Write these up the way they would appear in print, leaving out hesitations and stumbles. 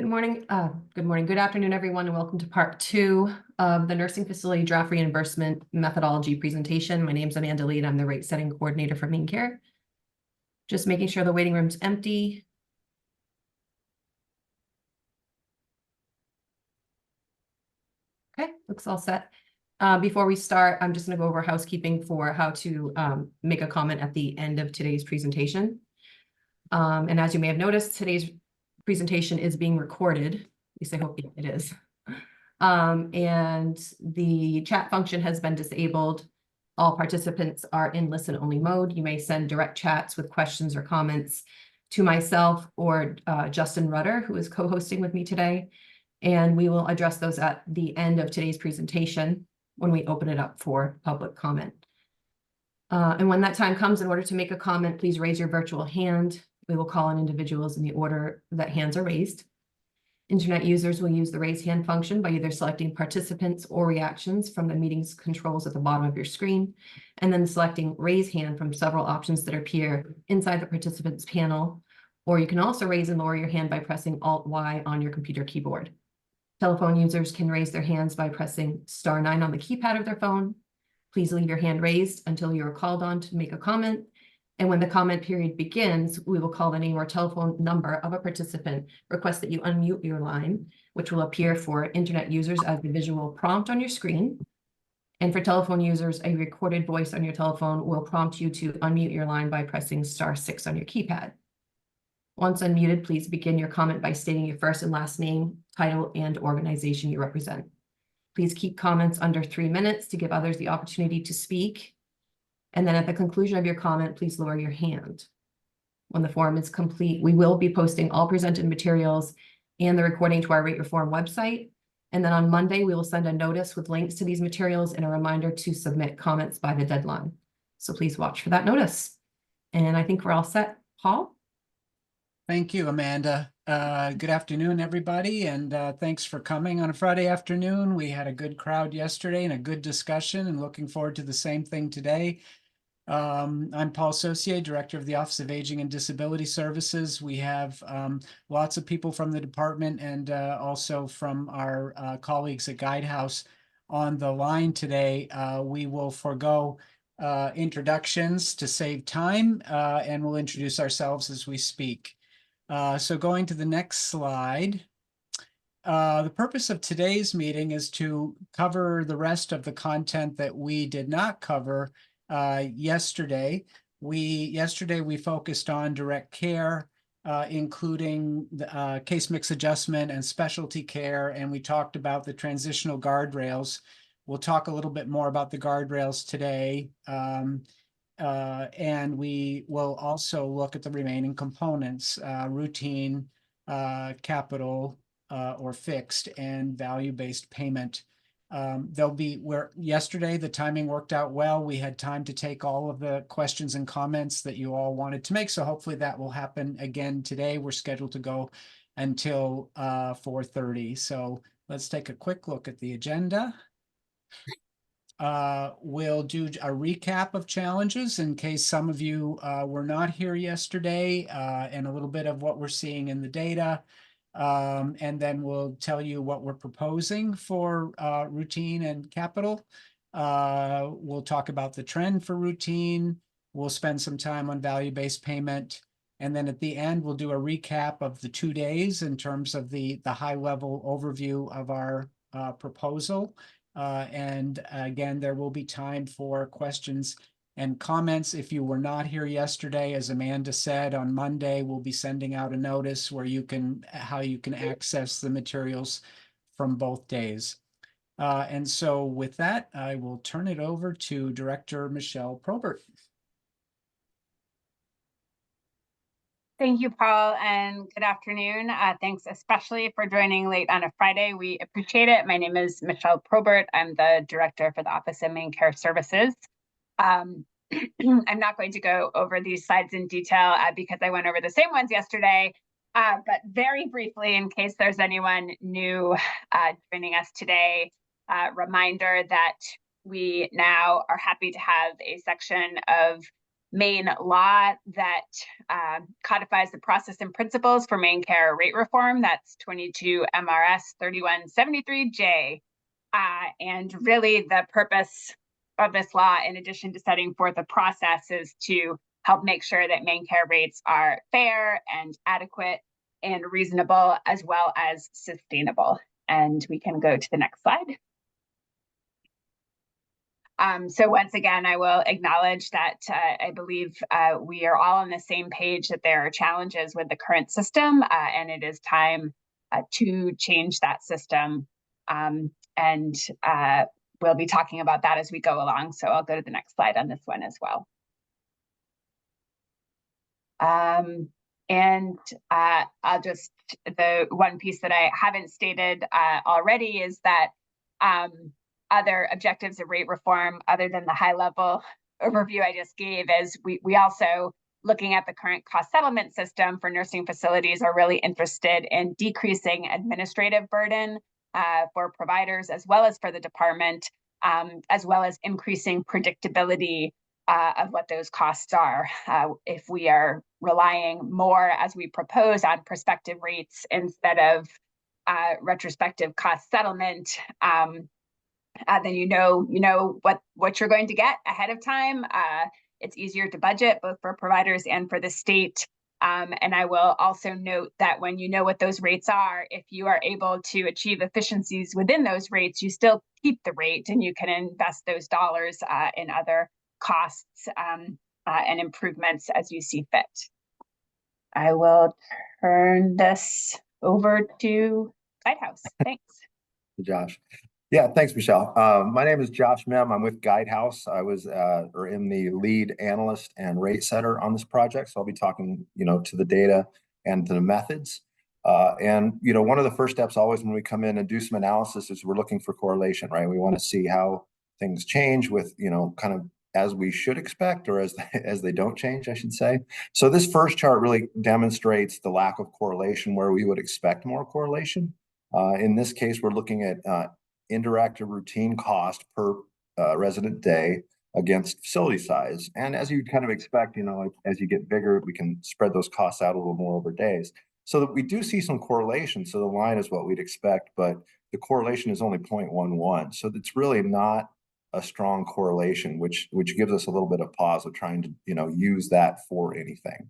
Good morning. Good afternoon, everyone, and welcome to part 2 of the nursing facility draft reimbursement methodology presentation. My name is Amanda Lee, and I'm the rate setting coordinator for Main Care. Just making sure the waiting room's empty. Okay, looks all set. Before we start, I'm just going to go over housekeeping for how to make a comment at the end of today's presentation. And as you may have noticed, today's presentation is being recorded. At least I hope it is. And the chat function has been disabled. All participants are in listen-only mode. You may send direct chats with questions or comments to myself or Justin Rudder, who is co-hosting with me today. And we will address those at the end of today's presentation when we open it up for public comment. And when that time comes, in order to make a comment, please raise your virtual hand. We will call on individuals in the order that hands are raised. Internet users will use the raise hand function by either selecting participants or reactions from the meeting's controls at the bottom of your screen, and then selecting raise hand from several options that appear inside the participants panel. Or you can also raise and lower your hand by pressing Alt-Y on your computer keyboard. Telephone users can raise their hands by pressing *9 on the keypad of their phone. Please leave your hand raised until you are called on to make a comment. And when the comment period begins, we will call the name or telephone number of a participant, request that you unmute your line, which will appear for internet users as the visual prompt on your screen. And for telephone users, a recorded voice on your telephone will prompt you to unmute your line by pressing *6 on your keypad. Once unmuted, please begin your comment by stating your first and last name, title, and organization you represent. Please keep comments under 3 minutes to give others the opportunity to speak. And then at the conclusion of your comment, please lower your hand. When the form is complete, we will be posting all presented materials and the recording to our Rate Reform website. And then on Monday, we will send a notice with links to these materials and a reminder to submit comments by the deadline. So please watch for that notice. And I think we're all set. Paul? Thank you, Amanda. Good afternoon, everybody, and thanks for coming on a Friday afternoon. We had a good crowd yesterday and a good discussion, and looking forward to the same thing today. I'm Paul Saucier, Director of the Office of Aging and Disability Services. We have lots of people from the department and also from our colleagues at Guidehouse on the line today. We will forego introductions to save time, and we'll introduce ourselves as we speak. So going to the next slide. The purpose of today's meeting is to cover the rest of the content that we did not cover yesterday. Yesterday we focused on direct care, including the case mix adjustment and specialty care, and we talked about the transitional guardrails. We'll talk a little bit more about the guardrails today. And we will also look at the remaining components, routine, capital, or fixed, and value-based payment. Yesterday the timing worked out well. We had time to take all of the questions and comments that you all wanted to make. So hopefully that will happen again today. We're scheduled to go until 4:30. So let's take a quick look at the agenda. We'll do a recap of challenges in case some of you were not here yesterday, and a little bit of what we're seeing in the data. And then we'll tell you what we're proposing for routine and capital. We'll talk about the trend for routine. We'll spend some time on value-based payment. And then at the end, we'll do a recap of the 2 days in terms of the high-level overview of our proposal. And again, there will be time for questions and comments. If you were not here yesterday, as Amanda said, on Monday, we'll be sending out a notice where how you can access the materials from both days. And so with that, I will turn it over to Director Michelle Probert. Thank you, Paul, and good afternoon. Thanks especially for joining late on a Friday. We appreciate it. My name is Michelle Probert. I'm the Director for the Office of Main Care Services. I'm not going to go over these slides in detail because I went over the same ones yesterday, but very briefly, in case there's anyone new joining us today, reminder that we now are happy to have a section of Maine law that codifies the process and principles for Maine care rate reform. That's 22 MRS 3173J. And really the purpose of this law, in addition to setting forth a process, is to help make sure that Maine care rates are fair and adequate and reasonable, as well as sustainable. And we can go to the next slide. So once again, I will acknowledge that I believe we are all on the same page that there are challenges with the current system, and it is time to change that system. And we'll be talking about that as we go along. So I'll go to the next slide on this one as well. I'll just, the one piece that I haven't stated already is that other objectives of rate reform, other than the high level overview I just gave, is we also, looking at the current cost settlement system for nursing facilities, are really interested in decreasing administrative burden for providers as well as for the department, as well as increasing predictability of what those costs are. If we are relying more, as we propose, on prospective rates instead of retrospective cost settlement, then you know what you're going to get ahead of time. It's easier to budget both for providers and for the state. And I will also note that when you know what those rates are, if you are able to achieve efficiencies within those rates, you still keep the rate and you can invest those dollars in other costs and improvements as you see fit. I will turn this over to Guidehouse. Thanks. Josh. Yeah, thanks, Michelle. My name is Josh Mem. I'm with Guidehouse. I was or am the lead analyst and rate setter on this project. So I'll be talking, to the data and to the methods. And one of the first steps always when we come in and do some analysis is we're looking for correlation, right? We want to see how things change with, kind of as we should expect, or as they don't change, I should say. So this first chart really demonstrates the lack of correlation where we would expect more correlation. In this case, we're looking at indirect or routine cost per resident day against facility size. And as you kind of expect, as you get bigger, we can spread those costs out a little more over days. So that we do see some correlation. So the line is what we'd expect, but the correlation is only 0.11. So it's really not a strong correlation, which gives us a little bit of pause of trying to, use that for anything.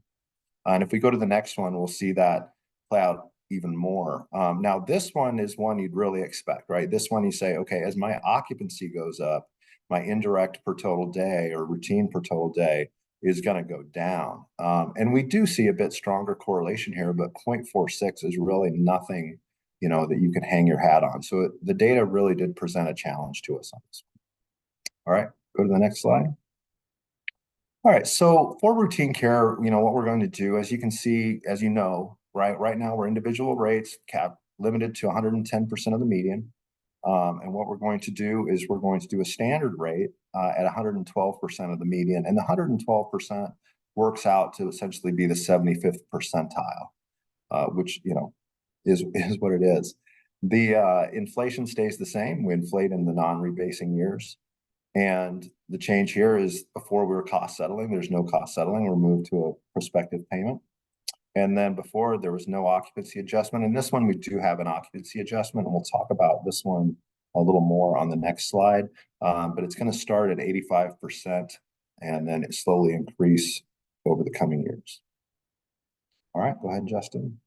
And if we go to the next one, we'll see that play out even more. Now, this one is one you'd really expect, right? This one you say, okay, as my occupancy goes up, my indirect per total day or routine per total day is going to go down. And we do see a bit stronger correlation here, but 0.46 is really nothing, that you can hang your hat on. So the data really did present a challenge to us on this one. All right, go to the next slide. All right, so for routine care, what we're going to do, as you can see, as you know, right now we're individual rates cap limited to 110% of the median. And what we're going to do is we're going to do a standard rate at 112% of the median. And the 112% works out to essentially be the 75th percentile, which, is what it is. The inflation stays the same. We inflate in the non-rebasing years. And the change here is before we were cost settling, there's no cost settling. We're moved to a prospective payment. And then before there was no occupancy adjustment. And this one, we do have an occupancy adjustment. And we'll talk about this one a little more on the next slide. But it's going to start at 85% and then it slowly increase over the coming years. All right, go ahead, Justin.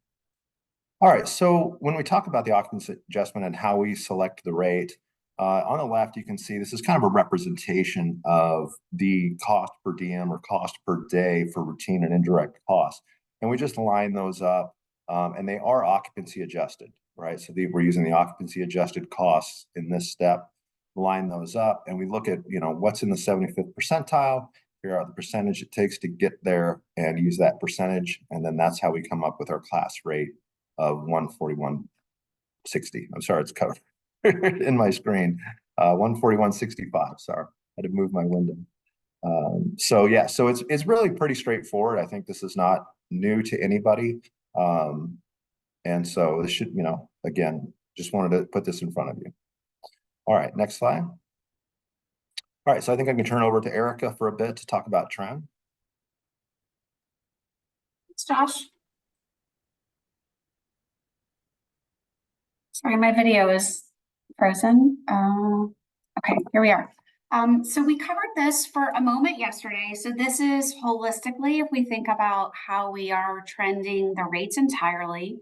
All right, so when we talk about the occupancy adjustment and how we select the rate, on the left, you can see this is kind of a representation of the cost per diem or cost per day for routine and indirect costs. And we just line those up and they are occupancy adjusted, right? So we're using the occupancy adjusted costs in this step, line those up, and we look at, what's in the 75th percentile, figure out the percentage it takes to get there and use that percentage. And then that's how we come up with our class rate of 141.60. I'm sorry, it's covered in my screen, 141.65. Sorry, I had to move my window. So yeah, so it's really pretty straightforward. I think this is not new to anybody. And so this should, again, just wanted to put this in front of you. All right, next slide. All right, so I think I can turn over to Erica for a bit to talk about trend. Josh. Sorry, my video is frozen. Okay, here we are. So we covered this for a moment yesterday. So this is holistically, if we think about how we are trending the rates entirely.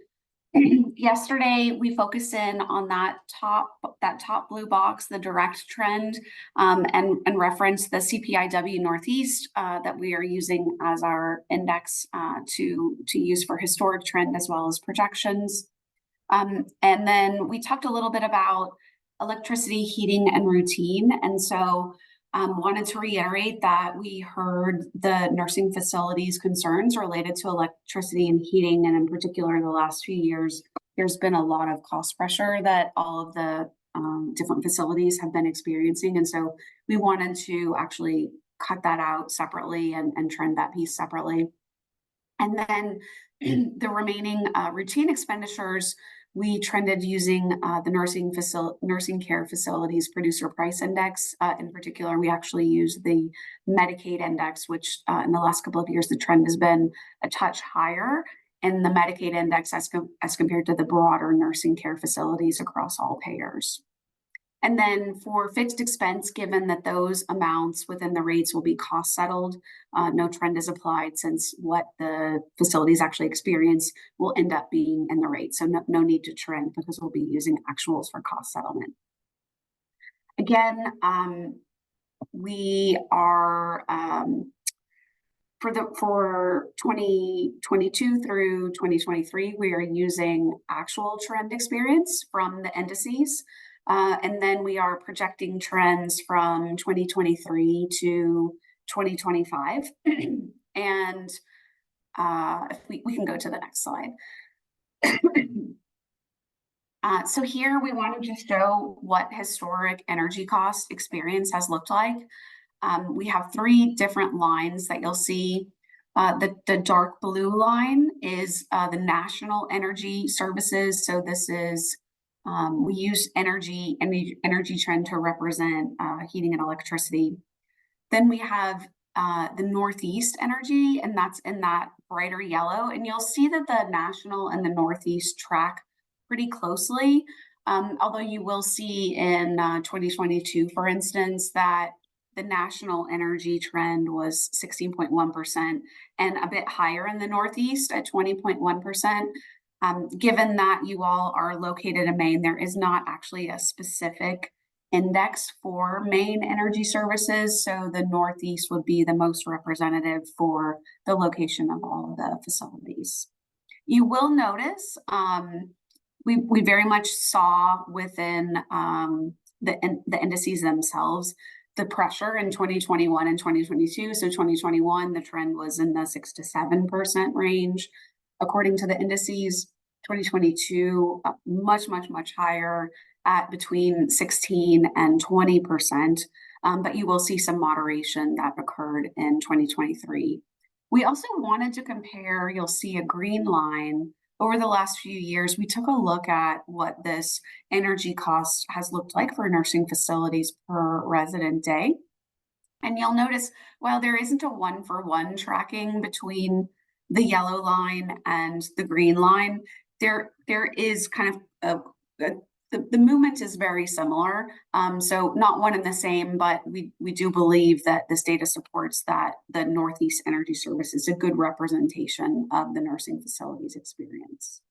Yesterday, we focused in on that top blue box, the direct trend, and referenced the CPIW Northeast that we are using as our index to use for historic trend as well as projections. And then we talked a little bit about electricity, heating, and routine. And so wanted to reiterate that we heard the nursing facilities concerns related to electricity and heating. And in particular, the last few years, there's been a lot of cost pressure that all of the different facilities have been experiencing. And so we wanted to actually cut that out separately and trend that piece separately. And then the remaining routine expenditures, we trended using the nursing care facilities producer price index. In particular, we actually use the Medicaid index, which in the last couple of years, the trend has been a touch higher in the Medicaid index as compared to the broader nursing care facilities across all payers. And then for fixed expense, given that those amounts within the rates will be cost settled, no trend is applied since what the facilities actually experience will end up being in the rate. So no need to trend because we'll be using actuals for cost settlement. Again, we are for 2022 through 2023, we are using actual trend experience from the indices. And then we are projecting trends from 2023 to 2025. And if we can go to the next slide. So here we wanted to show what historic energy cost experience has looked like. We have three different lines that you'll see. The dark blue line is the national energy services. So this is we use energy trend to represent heating and electricity. Then we have the Northeast energy, and that's in that brighter yellow. And you'll see that the national and the Northeast track pretty closely. Although you will see in 2022, for instance, that the national energy trend was 16.1% and a bit higher in the Northeast at 20.1%. Given that you all are located in Maine, there is not actually a specific index for Maine energy services. So the Northeast would be the most representative for the location of all of the facilities. You will notice we very much saw within the indices themselves the pressure in 2021 and 2022. So 2021, the trend was in the 6 to 7% range. According to the indices, 2022, much higher at between 16 and 20%. But you will see some moderation that occurred in 2023. We also wanted to compare, you'll see a green line. Over the last few years, we took a look at what this energy cost has looked like for nursing facilities per resident day. And you'll notice, while there isn't a one-for-one tracking between the yellow line and the green line, there is kind of the movement is very similar. So not one and the same, but we do believe that this data supports that the Northeast Energy Service is a good representation of the nursing facilities experience.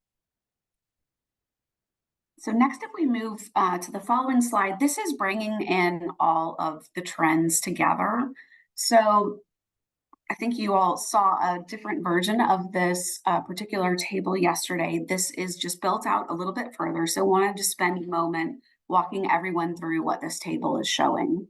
So next, if we move to the following slide, this is bringing in all of the trends together. So I think you all saw a different version of this particular table yesterday. This is just built out a little bit further. So I wanted to spend a moment walking everyone through what this table is showing.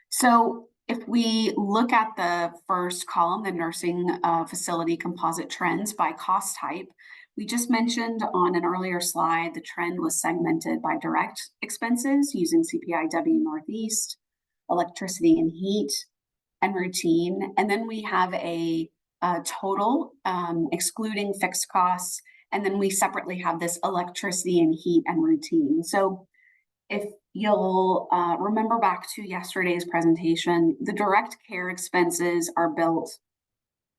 So if we look at the first column, the nursing facility composite trends by cost type, we just mentioned on an earlier slide, the trend was segmented by direct expenses using CPIW Northeast, electricity and heat, and routine. And then we have a total excluding fixed costs. And then we separately have this electricity and heat and routine. So if you'll remember back to yesterday's presentation, the direct care expenses are built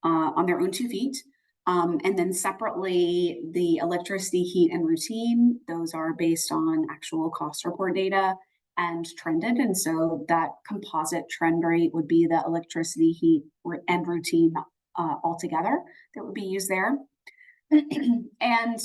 on their own 2 feet. And then separately, the electricity, heat, and routine, those are based on actual cost report data and trended. And so that composite trend rate would be the electricity, heat, and routine altogether that would be used there. And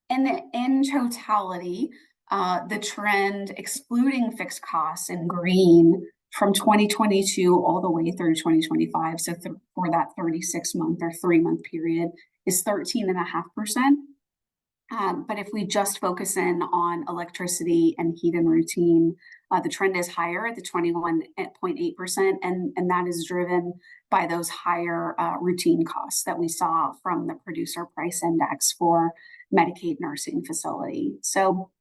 in totality, the trend excluding fixed costs in green from 2022 all the way through 2025, so for that 36-month or 3-month period, is 13.5%. But if we just focus in on electricity and heat and routine, the trend is higher at the 21.8%, and that is driven by those higher routine costs that we saw from the producer price index for Medicaid nursing facility. So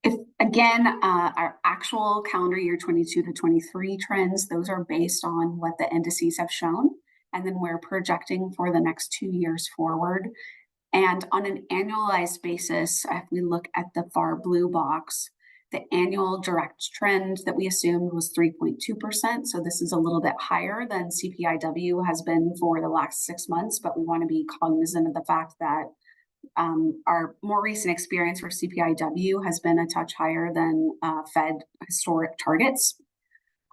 if again, our actual calendar year 22 to 23 trends, those are based on what the indices have shown. And then we're projecting for the next 2 years forward. And on an annualized basis, if we look at the far blue box, the annual direct trend that we assumed was 3.2%. So this is a little bit higher than CPIW has been for the last 6 months, but we want to be cognizant of the fact that our more recent experience for CPIW has been a touch higher than Fed historic targets.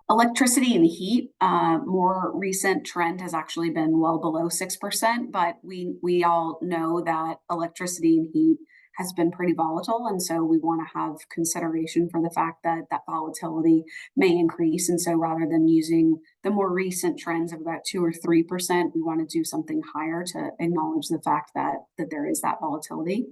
Electricity and heat, more recent trend has actually been well below 6%, but we all know that electricity and heat has been pretty volatile. And so we want to have consideration for the fact that that volatility may increase. And so rather than using the more recent trends of about 2 or 3%, we want to do something higher to acknowledge the fact that there is that volatility.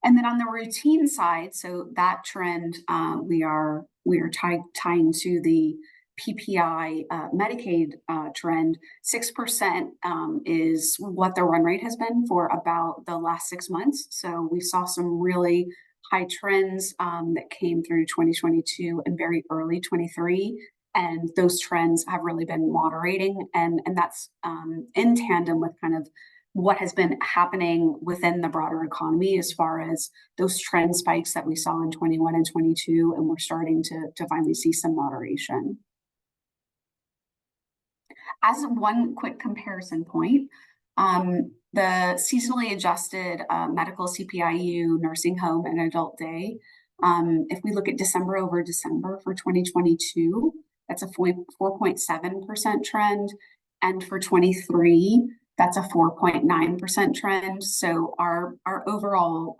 And then on the routine side, so that trend we are tying to the PPI Medicaid trend. 6% is what the run rate has been for about the last 6 months. So we saw some really high trends that came through 2022 and very early 23. And those trends have really been moderating. And that's in tandem with kind of what has been happening within the broader economy as far as those trend spikes that we saw in 21 and 22, and we're starting to finally see some moderation. As one quick comparison point, the seasonally adjusted medical CPIU nursing home and adult day, if we look at December over December for 2022, that's a 4.7% trend. And for 23, that's a 4.9% trend. So our overall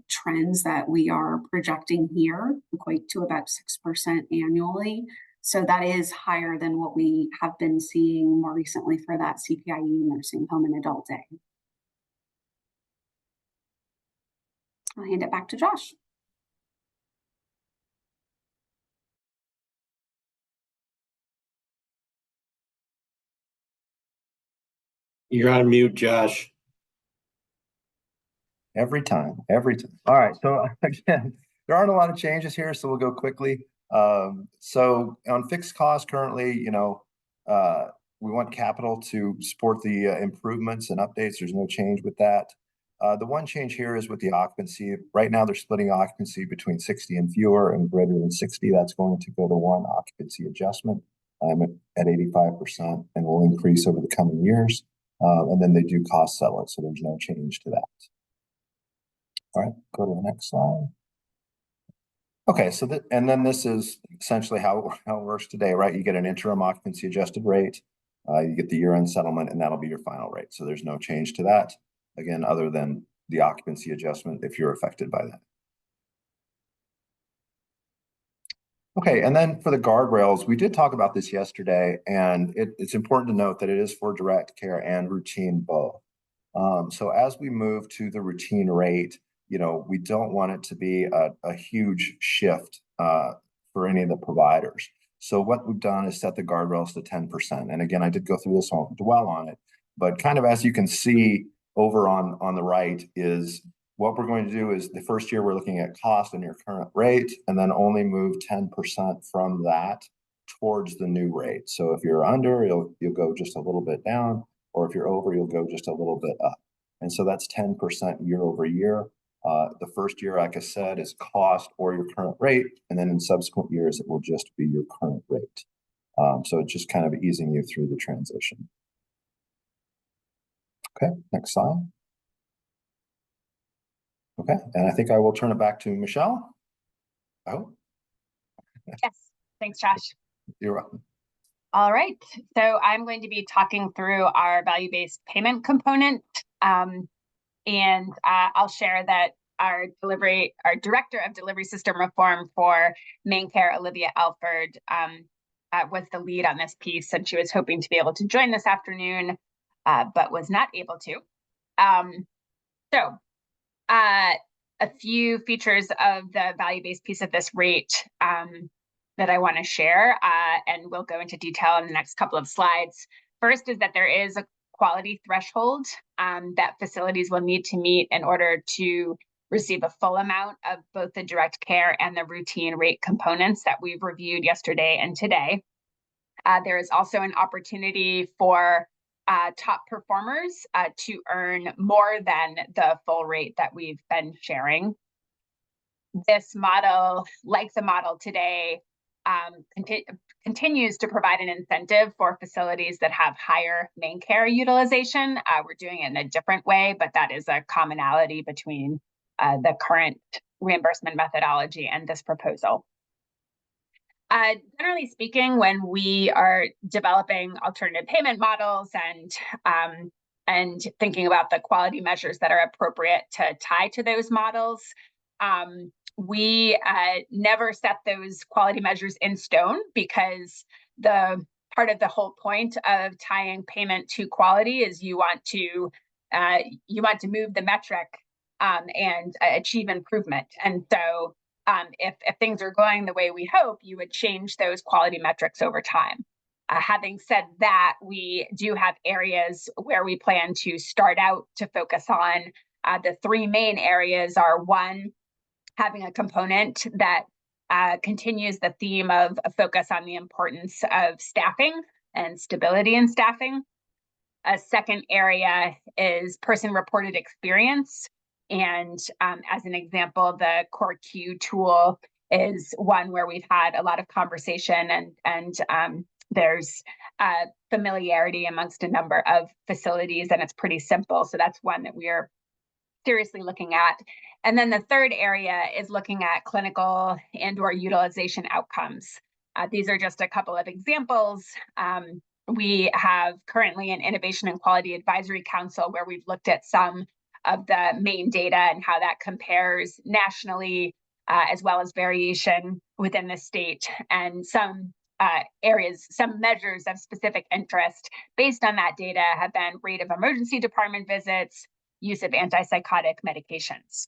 trends that we are projecting here equate to about 6% annually. So that is higher than what we have been seeing more recently for that CPIU nursing home and adult day. I'll hand it back to Josh. You're on mute, Josh. Every time. All right. So again, there aren't a lot of changes here, so we'll go quickly. So on fixed costs currently, we want capital to support the improvements and updates. There's no change with that. The one change here is with the occupancy. Right now, they're splitting occupancy between 60 and fewer and greater than 60. That's going to go to one occupancy adjustment at 85% and will increase over the coming years. And then they do cost settle it, so there's no change to that. All right, go to the next slide. Okay, so and then this is essentially how it works today, right? You get an interim occupancy adjusted rate, you get the year-end settlement, and that'll be your final rate. So there's no change to that, again, other than the occupancy adjustment if you're affected by that. Okay, and then for the guardrails, we did talk about this yesterday, and it's important to note that it is for direct care and routine both. So as we move to the routine rate, we don't want it to be a huge shift for any of the providers. So what we've done is set the guardrails to 10%. And again, I did go through this, I won't dwell on it, but kind of as you can see over on the right is what we're going to do is the first year we're looking at cost and your current rate, and then only move 10% from that towards the new rate. So if you're under, you'll go just a little bit down, or if you're over, you'll go just a little bit up. And so that's 10% year over year. The first year, like I said, is cost or your current rate, and then in subsequent years, it will just be your current rate. So it's just kind of easing you through the transition. Okay, next slide. Okay, and I think I will turn it back to Michelle. Oh, Yes, thanks, Josh. you're welcome. All right, so I'm going to be talking through our value-based payment component. I'll share that our director of delivery system reform for main care, Olivia Alford, was the lead on this piece, and she was hoping to be able to join this afternoon, but was not able to. A few features of the value-based piece of this rate that I want to share, and we'll go into detail in the next couple of slides. First is that there is a quality threshold that facilities will need to meet in order to receive a full amount of both the direct care and the routine rate components that we've reviewed yesterday and today. There is also an opportunity for top performers to earn more than the full rate that we've been sharing. This model, like the model today, continues to provide an incentive for facilities that have higher main care utilization. We're doing it in a different way, but that is a commonality between the current reimbursement methodology and this proposal. Generally speaking, when we are developing alternative payment models and thinking about the quality measures that are appropriate to tie to those models, we never set those quality measures in stone, because the part of the whole point of tying payment to quality is you want to move the metric and achieve improvement. And so if things are going the way we hope, you would change those quality metrics over time. Having said that, we do have areas where we plan to start out to focus on. The three main areas are: one, having a component that continues the theme of a focus on the importance of staffing and stability in staffing. A second area is person-reported experience. And as an example, the Core Q tool is one where we've had a lot of conversation, and there's familiarity amongst a number of facilities, and it's pretty simple. So that's one that we are seriously looking at. And then the third area is looking at clinical and/or utilization outcomes. These are just a couple of examples. We have currently an Innovation and Quality Advisory Council where we've looked at some of the main data and how that compares nationally, as well as variation within the state, and some areas, some measures of specific interest based on that data have been rate of emergency department visits, use of antipsychotic medications.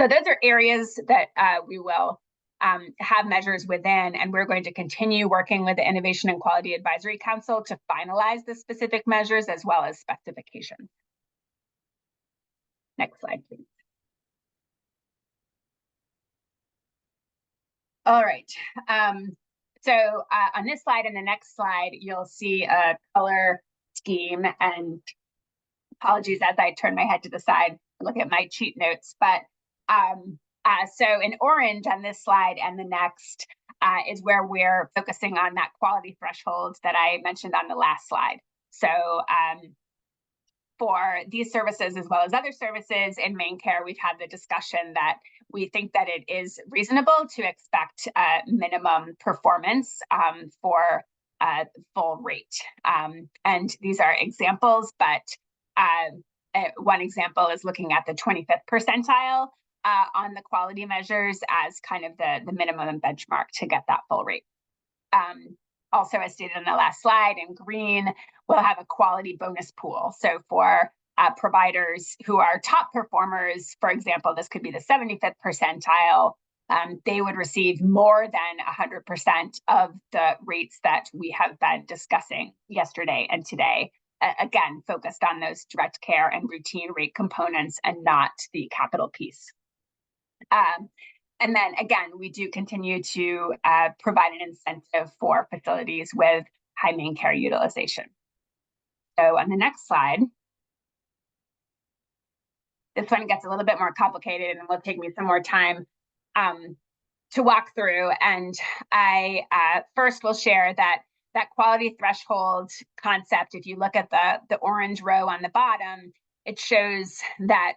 So those are areas that we will have measures within, and we're going to continue working with the Innovation and Quality Advisory Council to finalize the specific measures as well as specifications. Next slide, please. All right. So on this slide and the next slide, you'll see a color scheme, and apologies as I turn my head to the side, look at my cheat notes. But so in orange on this slide and the next is where we're focusing on that quality threshold that I mentioned on the last slide. So for these services, as well as other services in main care, we've had the discussion that we think that it is reasonable to expect minimum performance for full rate. And these are examples, but one example is looking at the 25th percentile on the quality measures as kind of the minimum benchmark to get that full rate. Also, as stated on the last slide, in green, we'll have a quality bonus pool. So for providers who are top performers, for example, this could be the 75th percentile, they would receive more than 100% of the rates that we have been discussing yesterday and today. Again, focused on those direct care and routine rate components and not the capital piece. And then again, we do continue to provide an incentive for facilities with high main care utilization. So on the next slide, this one gets a little bit more complicated and will take me some more time to walk through. And I first will share that that quality threshold concept, if you look at the orange row on the bottom, it shows that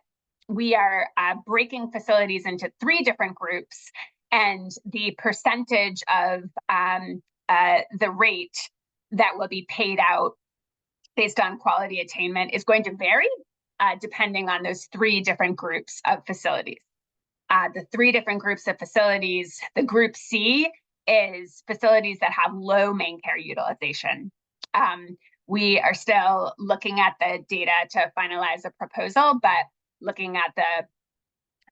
we are breaking facilities into 3 different groups, and the percentage of the rate that will be paid out based on quality attainment is going to vary depending on those 3 different groups of facilities. The 3 different groups of facilities, the group C is facilities that have low main care utilization. We are still looking at the data to finalize a proposal, but looking at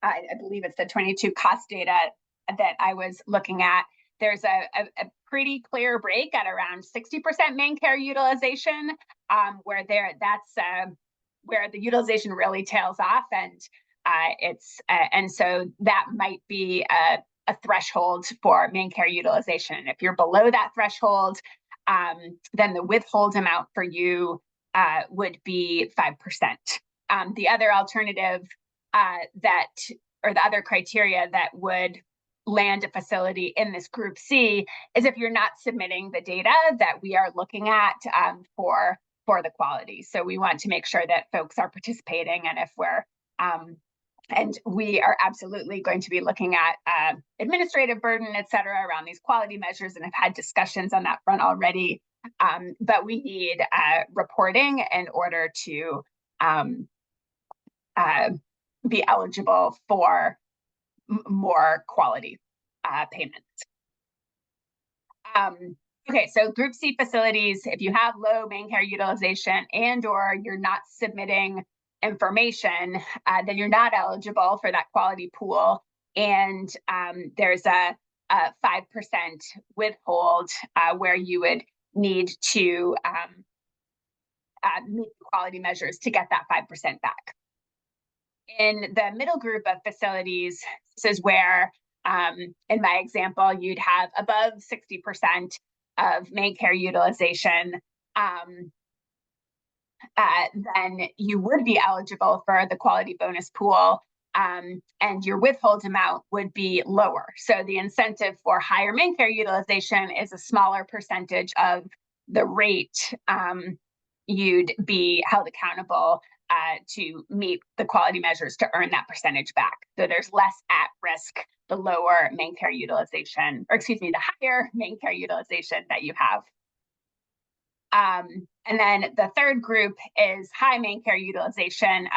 I believe it's the 22 cost data that I was looking at, there's a pretty clear break at around 60% main care utilization, where that's where the utilization really tails off, and and so that might be a threshold for main care utilization. If you're below that threshold, then the withhold amount for you would be 5%. The other alternative the other criteria that would land a facility in this group C is if you're not submitting the data that we are looking at for the quality. So we want to make sure that folks are participating, and if we're and we are absolutely going to be looking at administrative burden, et cetera, around these quality measures, and have had discussions on that front already. But we need reporting in order to be eligible for more quality payments. Okay, so Group C facilities, if you have low main care utilization and/or you're not submitting information, then you're not eligible for that quality pool. And there's a 5% withhold where you would need to meet quality measures to get that 5% back. In the middle group of facilities, this is where, in my example, you'd have above 60% of main care utilization, then you would be eligible for the quality bonus pool, and your withhold amount would be lower. So the incentive for higher main care utilization is a smaller percentage of the rate you'd be held accountable to meet the quality measures to earn that percentage back. So there's less at risk the lower main care utilization, or excuse me, the higher main care utilization that you have. And then the third group is high main care utilization,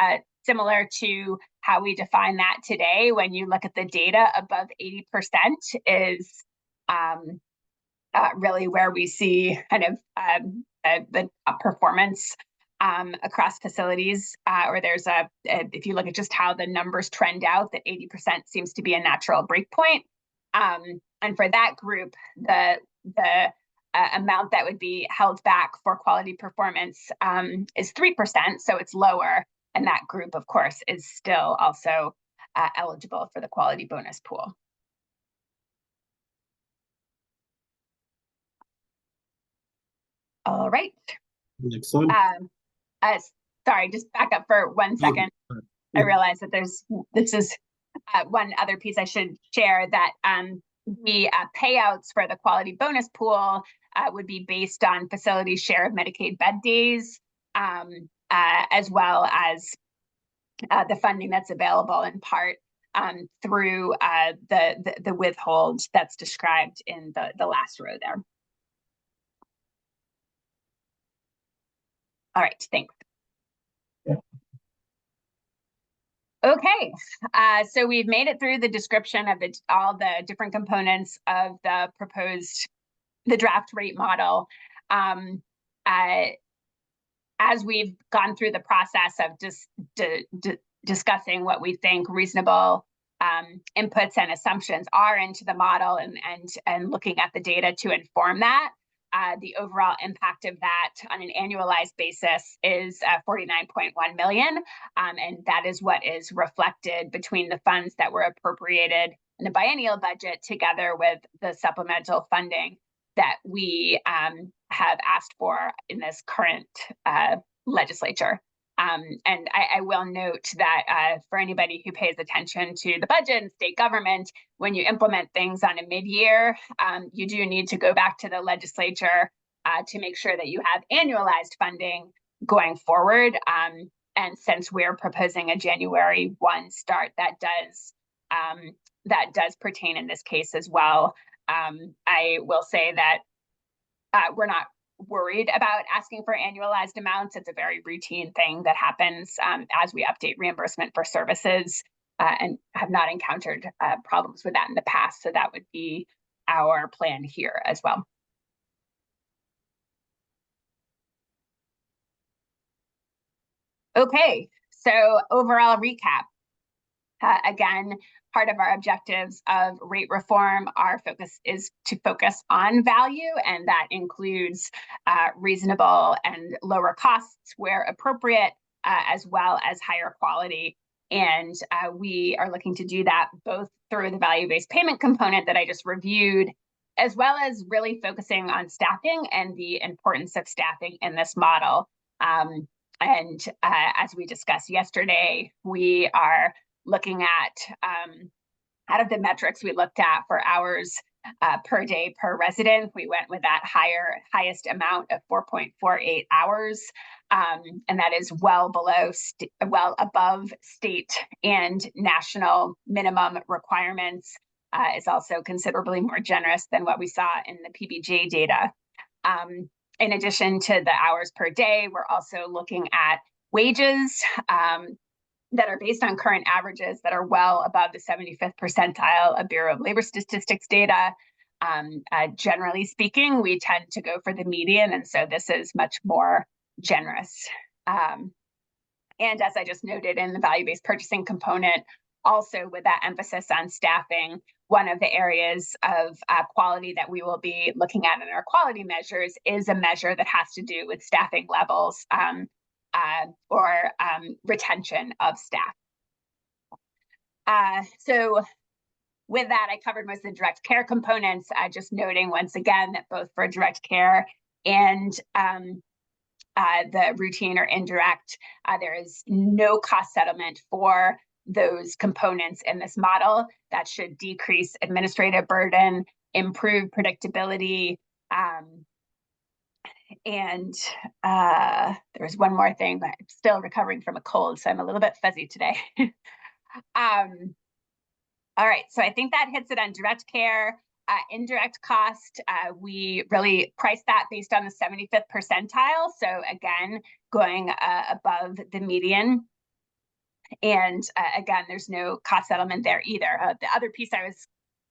similar to how we define that today. When you look at the data, above 80% is really where we see kind of the performance across facilities, or there's if you look at just how the numbers trend out, that 80% seems to be a natural breakpoint. And for that group, the amount that would be held back for quality performance is 3%, so it's lower. And that group, of course, is still also eligible for the quality bonus pool. All right. Next one. Sorry, just back up for 1 second. I realize that this is one other piece I should share, that the payouts for the quality bonus pool would be based on facilities' share of Medicaid bed days, as well as the funding that's available in part through the withhold that's described in the last row there. All right, thanks. Yeah. Okay, so we've made it through the description of all the different components of the draft rate model. As we've gone through the process of just discussing what we think reasonable inputs and assumptions are into the model, and looking at the data to inform that, the overall impact of that on an annualized basis is 49.1 million. And that is what is reflected between the funds that were appropriated in the biennial budget together with the supplemental funding that we have asked for in this current legislature. And I will note that for anybody who pays attention to the budget and state government, when you implement things on a mid-year, you do need to go back to the legislature to make sure that you have annualized funding going forward. And since we're proposing a January 1 start, that does pertain in this case as well. I will say that we're not worried about asking for annualized amounts. It's a very routine thing that happens as we update reimbursement for services, and have not encountered problems with that in the past. So that would be our plan here as well. Okay, so overall recap. Again, part of our objectives of rate reform, our focus is to focus on value, and that includes reasonable and lower costs where appropriate, as well as higher quality. And we are looking to do that both through the value-based payment component that I just reviewed, as well as really focusing on staffing and the importance of staffing in this model. And as we discussed yesterday, we are looking at, out of the metrics we looked at for hours per day per resident, we went with that highest amount of 4.48 hours. And that is well above state and national minimum requirements. Is also considerably more generous than what we saw in the PBJ data. In addition to the hours per day, we're also looking at wages that are based on current averages that are well above the 75th percentile of Bureau of Labor Statistics data. Generally speaking, we tend to go for the median, and so this is much more generous. And as I just noted in the value-based purchasing component, also with that emphasis on staffing, one of the areas of quality that we will be looking at in our quality measures is a measure that has to do with staffing levels or retention of staff. So with that, I covered most of the direct care components, just noting once again that both for direct care and the routine or indirect, there is no cost settlement for those components in this model. That should decrease administrative burden, improve predictability, and there's one more thing, but I'm still recovering from a cold, so I'm a little bit fuzzy today. All right, so I think that hits it on direct care. Indirect cost, we really price that based on the 75th percentile. So again, going above the median. And again, there's no cost settlement there either. The other piece I was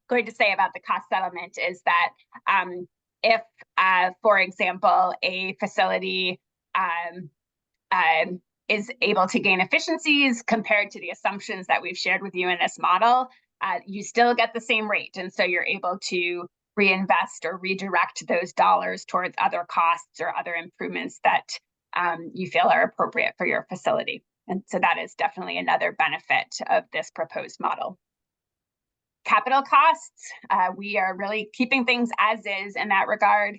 going to say about the cost settlement is that if, for example, a facility is able to gain efficiencies compared to the assumptions that we've shared with you in this model, you still get the same rate. And so you're able to reinvest or redirect those dollars towards other costs or other improvements that you feel are appropriate for your facility. And so that is definitely another benefit of this proposed model. Capital costs, we are really keeping things as is in that regard.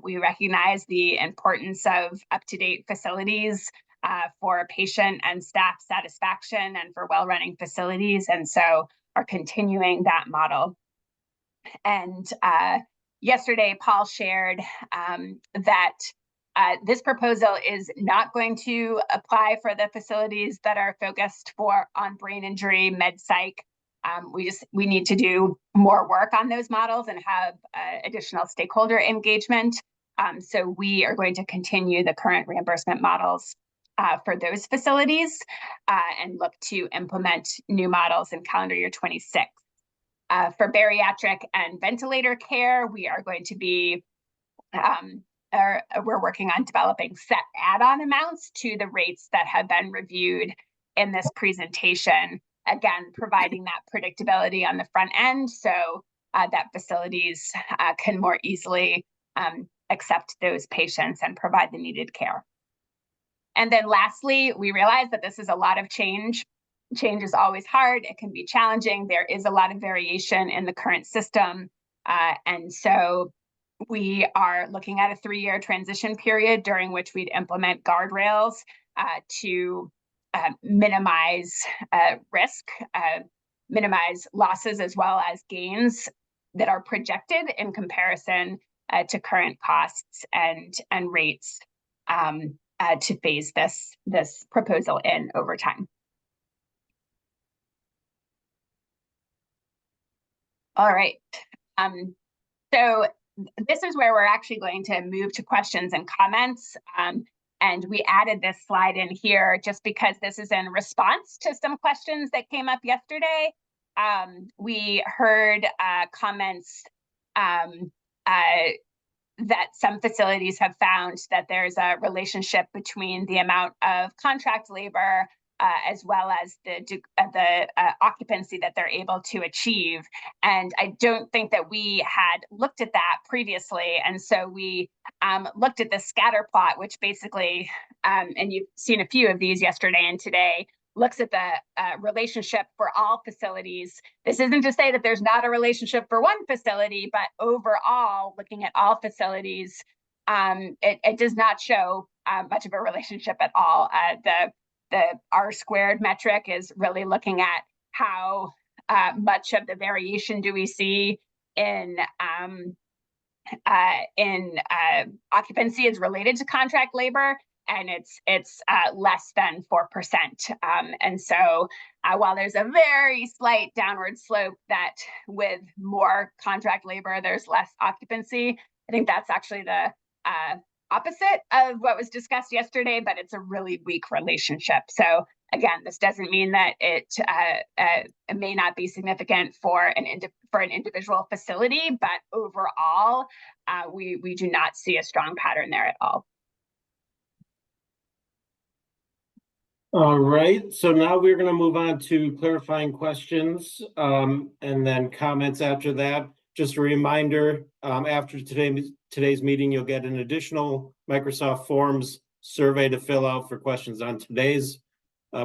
We recognize the importance of up-to-date facilities for patient and staff satisfaction and for well-running facilities, and so are continuing that model. And yesterday, Paul shared that this proposal is not going to apply for the facilities that are focused on brain injury, med psych. We need to do more work on those models and have additional stakeholder engagement. So we are going to continue the current reimbursement models for those facilities and look to implement new models in calendar year 26. For bariatric and ventilator care, we are going to be we're working on developing set add-on amounts to the rates that have been reviewed in this presentation. Again, providing that predictability on the front end so that facilities can more easily accept those patients and provide the needed care. And then lastly, we realize that this is a lot of change. Change is always hard. It can be challenging. There is a lot of variation in the current system. And so we are looking at a 3-year transition period during which we'd implement guardrails to minimize risk, minimize losses as well as gains that are projected in comparison to current costs and rates to phase this proposal in over time. All right. So this is where we're actually going to move to questions and comments. And we added this slide in here just because this is in response to some questions that came up yesterday. We heard comments that some facilities have found that there's a relationship between the amount of contract labor as well as the occupancy that they're able to achieve. And I don't think that we had looked at that previously. And so we looked at the scatter plot, which basically, and you've seen a few of these yesterday and today, looks at the relationship for all facilities. This isn't to say that there's not a relationship for one facility, but overall, looking at all facilities, it does not show much of a relationship at all. The R-squared metric is really looking at how much of the variation do we see in occupancy is related to contract labor, and it's less than 4%. And so while there's a very slight downward slope that with more contract labor, there's less occupancy, I think that's actually the opposite of what was discussed yesterday, but it's a really weak relationship. So again, this doesn't mean that it may not be significant for an individual facility, but overall, we do not see a strong pattern there at all. All right, so now we're going to move on to clarifying questions and then comments after that. Just a reminder, after today's meeting, you'll get an additional Microsoft Forms survey to fill out for questions on today's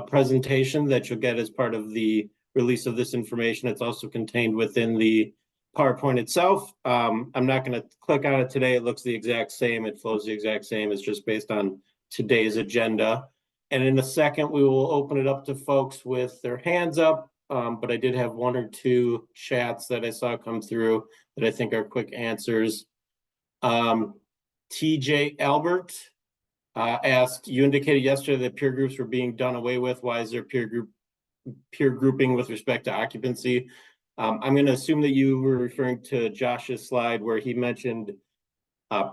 presentation that you'll get as part of the release of this information. It's also contained within the PowerPoint itself. I'm not going to click on it today. It looks the exact same. It flows the exact same. It's just based on today's agenda. And in a second, we will open it up to folks with their hands up. But I did have one or two chats that I saw come through that I think are quick answers. TJ Albert asked, you indicated yesterday that peer groups were being done away with. Why is there peer grouping with respect to occupancy? I'm going to assume that you were referring to Josh's slide where he mentioned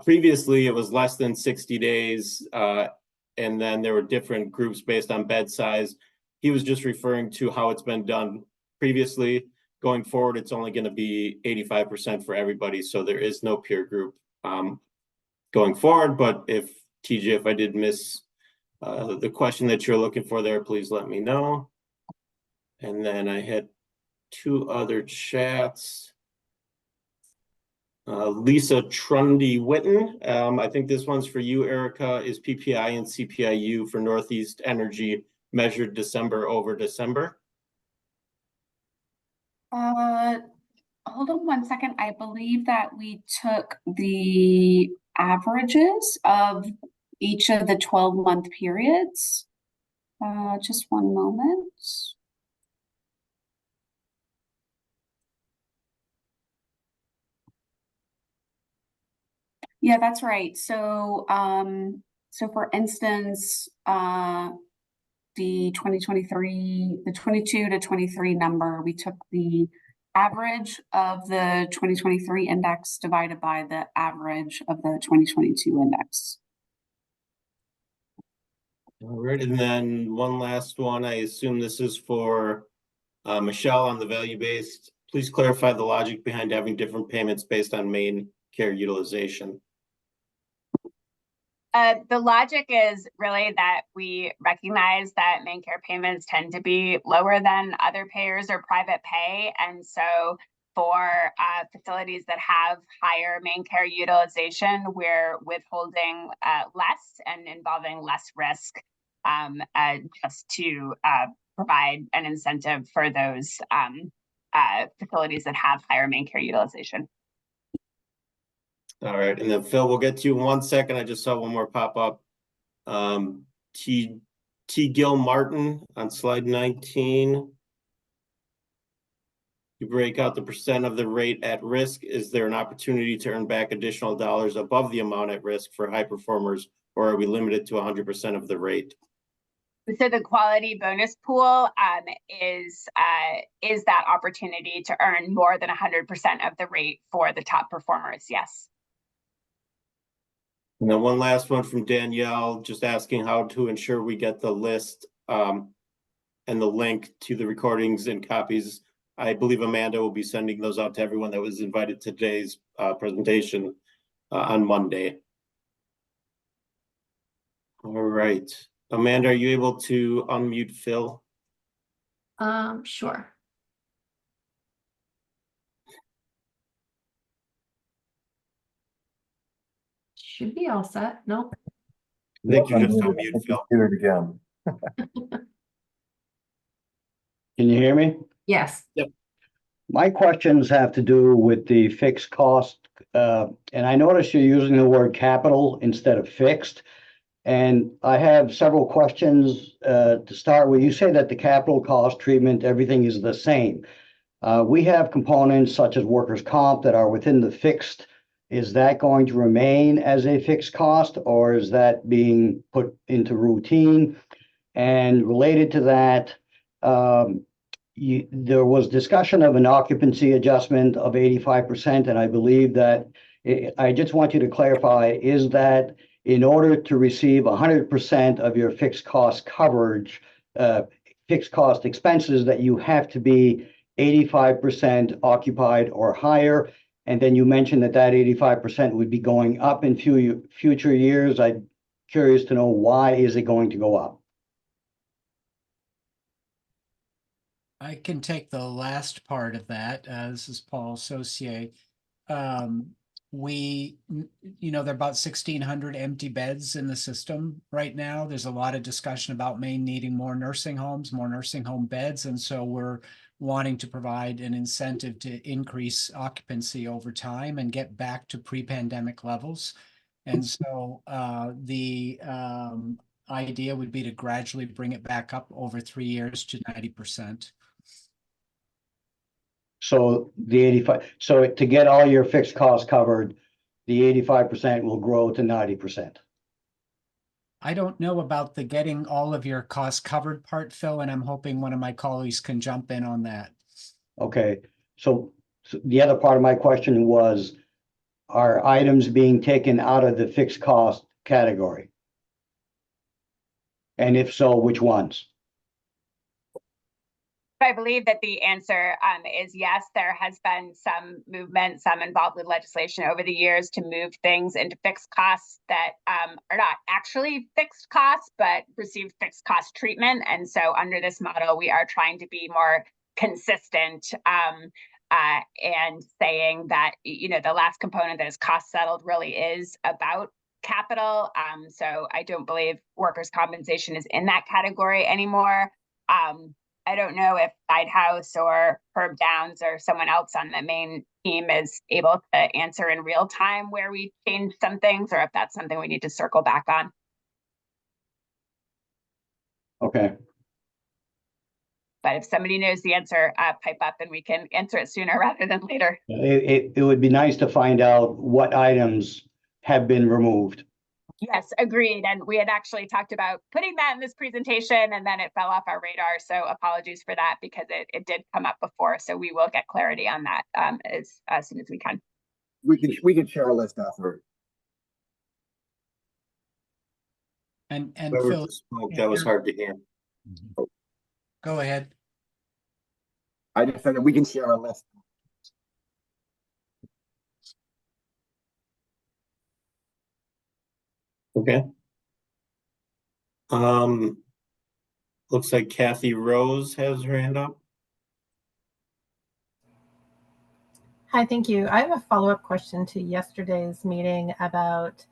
previously it was less than 60 days. And then there were different groups based on bed size. He was just referring to how it's been done previously. Going forward, it's only going to be 85% for everybody. So there is no peer group going forward. But if TJ, if I did miss the question that you're looking for there, please let me know. And then I had two other chats. Lisa Trundy-Witten, I think this one's for you, Erica. Is PPI and CPIU for Northeast Energy measured December over December? Hold on one second. I believe that we took the averages of each of the 12-month periods. Just one moment. Yeah, that's right. So, so for instance, the 2023, the 22 to 23 number, we took the average of the 2023 index divided by the average of the 2022 index. All right, and then one last one. I assume this is for Michelle on the value-based. Please clarify the logic behind having different payments based on main care utilization. The logic is really that we recognize that main care payments tend to be lower than other payers or private pay. And so for facilities that have higher main care utilization, we're withholding less and involving less risk just to provide an incentive for those facilities that have higher main care utilization. All right, and then Phil, we'll get to you in 1 second. I just saw one more pop up. T. Gil Martin on slide 19. You break out the percent of the rate at risk. Is there an opportunity to earn back additional dollars above the amount at risk for high performers, or are we limited to 100% of the rate? So the quality bonus pool is that opportunity to earn more than 100% of the rate for the top performers. Yes. And then one last one from Danielle, just asking how to ensure we get the list and the link to the recordings and copies. I believe Amanda will be sending those out to everyone that was invited to today's presentation on Monday. All right. Amanda, are you able to unmute Phil? Sure. Should be all set. Nope. I think you just Unmuted. unmuted Phil. Did it again. Can you hear me? Yes. My questions have to do with the fixed cost, and I notice you're using the word capital instead of fixed. And I have several questions to start with. You say that the capital cost treatment, everything is the same. We have components such as workers' comp that are within the fixed. Is that going to remain as a fixed cost, or is that being put into routine? And related to that, there was discussion of an occupancy adjustment of 85%, and I believe that I just want you to clarify, is that in order to receive 100% of your fixed cost coverage, fixed cost expenses, that you have to be 85% occupied or higher? And then you mentioned that that 85% would be going up in future years. I'm curious to know, why is it going to go up? I can take the last part of that. This is Paul Saucier. There are about 1,600 empty beds in the system right now. There's a lot of discussion about Maine needing more nursing homes, more nursing home beds. And so we're wanting to provide an incentive to increase occupancy over time and get back to pre-pandemic levels. And so the idea would be to gradually bring it back up over 3 years to 90%. So the 85, so to get all your fixed costs covered, the 85% will grow to 90%. I don't know about the getting all of your costs covered part, Phil, and I'm hoping one of my colleagues can jump in on that. Okay, so the other part of my question was, are items being taken out of the fixed cost category? And if so, which ones? I believe that the answer is yes. There has been some movement, some involved with legislation over the years to move things into fixed costs that are not actually fixed costs, but receive fixed cost treatment. And so under this model, we are trying to be more consistent and saying that, the last component that is cost settled really is about capital. So I don't believe workers' compensation is in that category anymore. I don't know if Guidehouse or Herb Downs or someone else on the main team is able to answer in real time where we changed some things, or if that's something we need to circle back on. Okay. But if somebody knows the answer, pipe up and we can answer it sooner rather than later. It would be nice to find out what items have been removed. Yes, agreed. And we had actually talked about putting that in this presentation, and then it fell off our radar. So apologies for that, because it did come up before. So we will get clarity on that as soon as we can. We can share a list after. And Whoever Phil, spoke, that was hard to hear. go ahead. I just said that we can share a list. Okay. Looks like Kathy Rose has her hand up. Hi, thank you. I have a follow-up question to yesterday's meeting about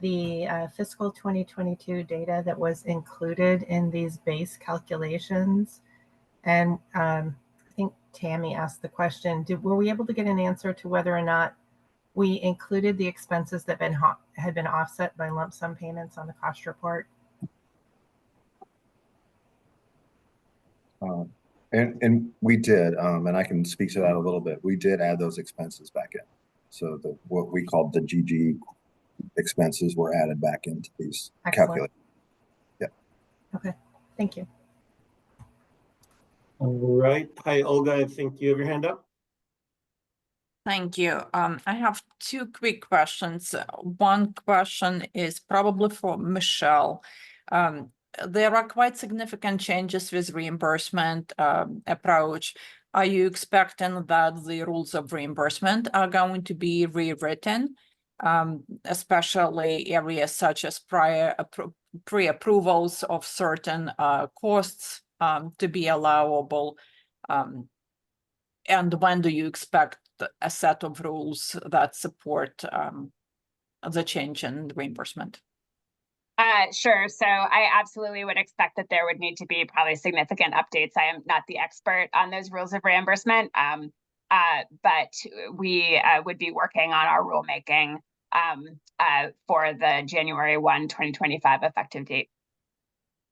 the fiscal 2022 data that was included in these base calculations. And I think Tammy asked the question, were we able to get an answer to whether or not we included the expenses that had been offset by lump sum payments on the cost report? And we did, and I can speak to that a little bit. We did add those expenses back in. So what we called the GG expenses were added back into these Excellent. calculations. Yeah. Okay, thank you. All right. Hi, Olga. I think you have your hand up. Thank you. I have two quick questions. One question is probably for Michelle. There are quite significant changes with reimbursement approach. Are you expecting that the rules of reimbursement are going to be rewritten, especially areas such as pre-approvals of certain costs to be allowable? And when do you expect a set of rules that support the change in reimbursement? Sure. So I absolutely would expect that there would need to be probably significant updates. I am not the expert on those rules of reimbursement, but we would be working on our rulemaking for the January 1, 2025 effective date.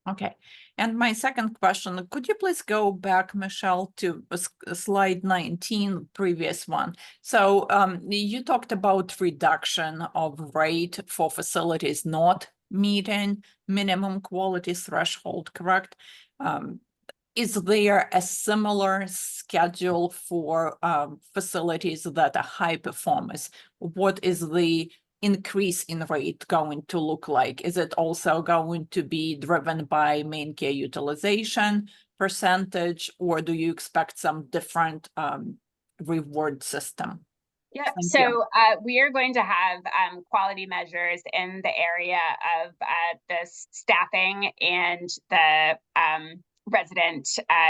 Okay. And my second question, could you please go back, Michelle, to slide 19, previous one? So you talked about reduction of rate for facilities not meeting minimum quality threshold, correct? Is there a similar schedule for facilities that are high performers? What is the increase in rate going to look like? Is it also going to be driven by main care utilization percentage, or do you expect some different reward system? Yeah, Thank you. so we are going to have quality measures in the area of the staffing and the resident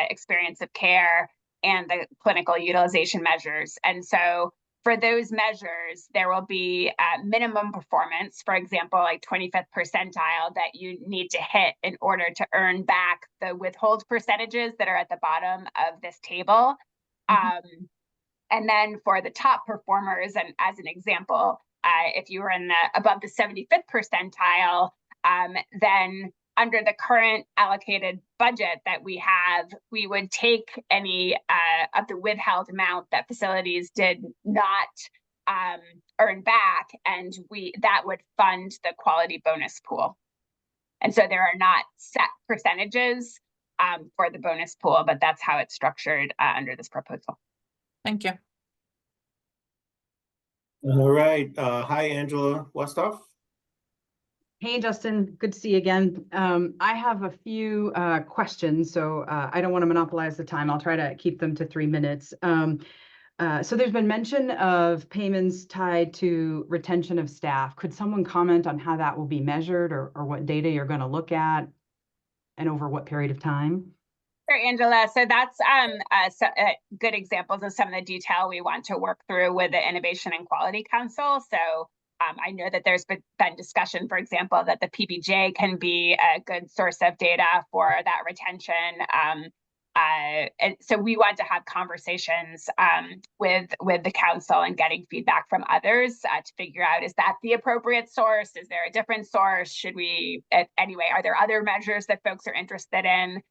experience of care and the clinical utilization measures. And so for those measures, there will be minimum performance, for example, like 25th percentile that you need to hit in order to earn back the withhold percentages that are at the bottom of this table. And then for the top performers, and as an example, if you were in the above the 75th percentile, then under the current allocated budget that we have, we would take any of the withheld amount that facilities did not earn back, and that would fund the quality bonus pool. And so there are not set percentages for the bonus pool, but that's how it's structured under this proposal. Thank you. All right. Hi, Angela Westoff. Hey, Justin, good to see you again. I have a few questions, so I don't want to monopolize the time. I'll try to keep them to 3 minutes. So there's been mention of payments tied to retention of staff. Could someone comment on how that will be measured, or what data you're going to look at and over what period of time? Sure, Angela. So that's good examples of some of the detail we want to work through with the Innovation and Quality Council. So I know that there's been discussion, for example, that the PBJ can be a good source of data for that retention. And so we want to have conversations with the council and getting feedback from others to figure out, is that the appropriate source? Is there a different source? Should we, anyway, are there other measures that folks are interested in?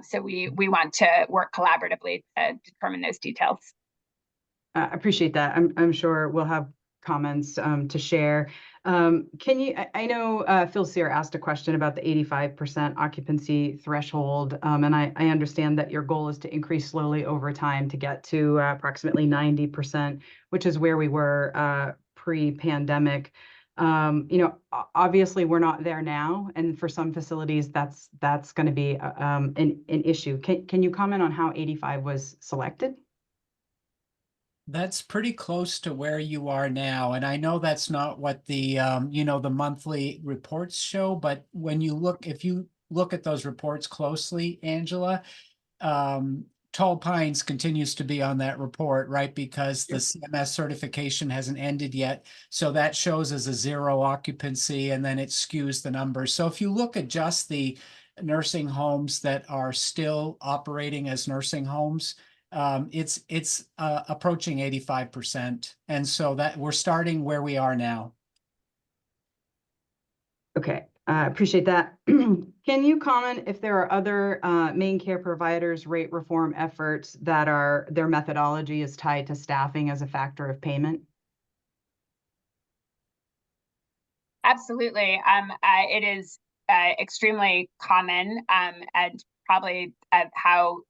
So we want to work collaboratively to determine those details. I appreciate that. I'm sure we'll have comments to share. Can you, I know Phil Sear asked a question about the 85% occupancy threshold, and I understand that your goal is to increase slowly over time to get to approximately 90%, which is where we were pre-pandemic. Obviously we're not there now, and for some facilities that's going to be an issue. Can you comment on how 85 was selected? That's pretty close to where you are now. And I know that's not what the, the monthly reports show, but when you look, if you look at those reports closely, Angela, Tall Pines continues to be on that report, right? Because the CMS certification hasn't ended yet. So that shows as a 0 occupancy, and then it skews the numbers. So if you look at just the nursing homes that are still operating as nursing homes, it's approaching 85%. And so that we're starting where we are now. Okay, I appreciate that. Can Can you comment if there are other main care providers rate reform efforts that their methodology is tied to staffing as a factor of payment? Absolutely. It is extremely common, and probably how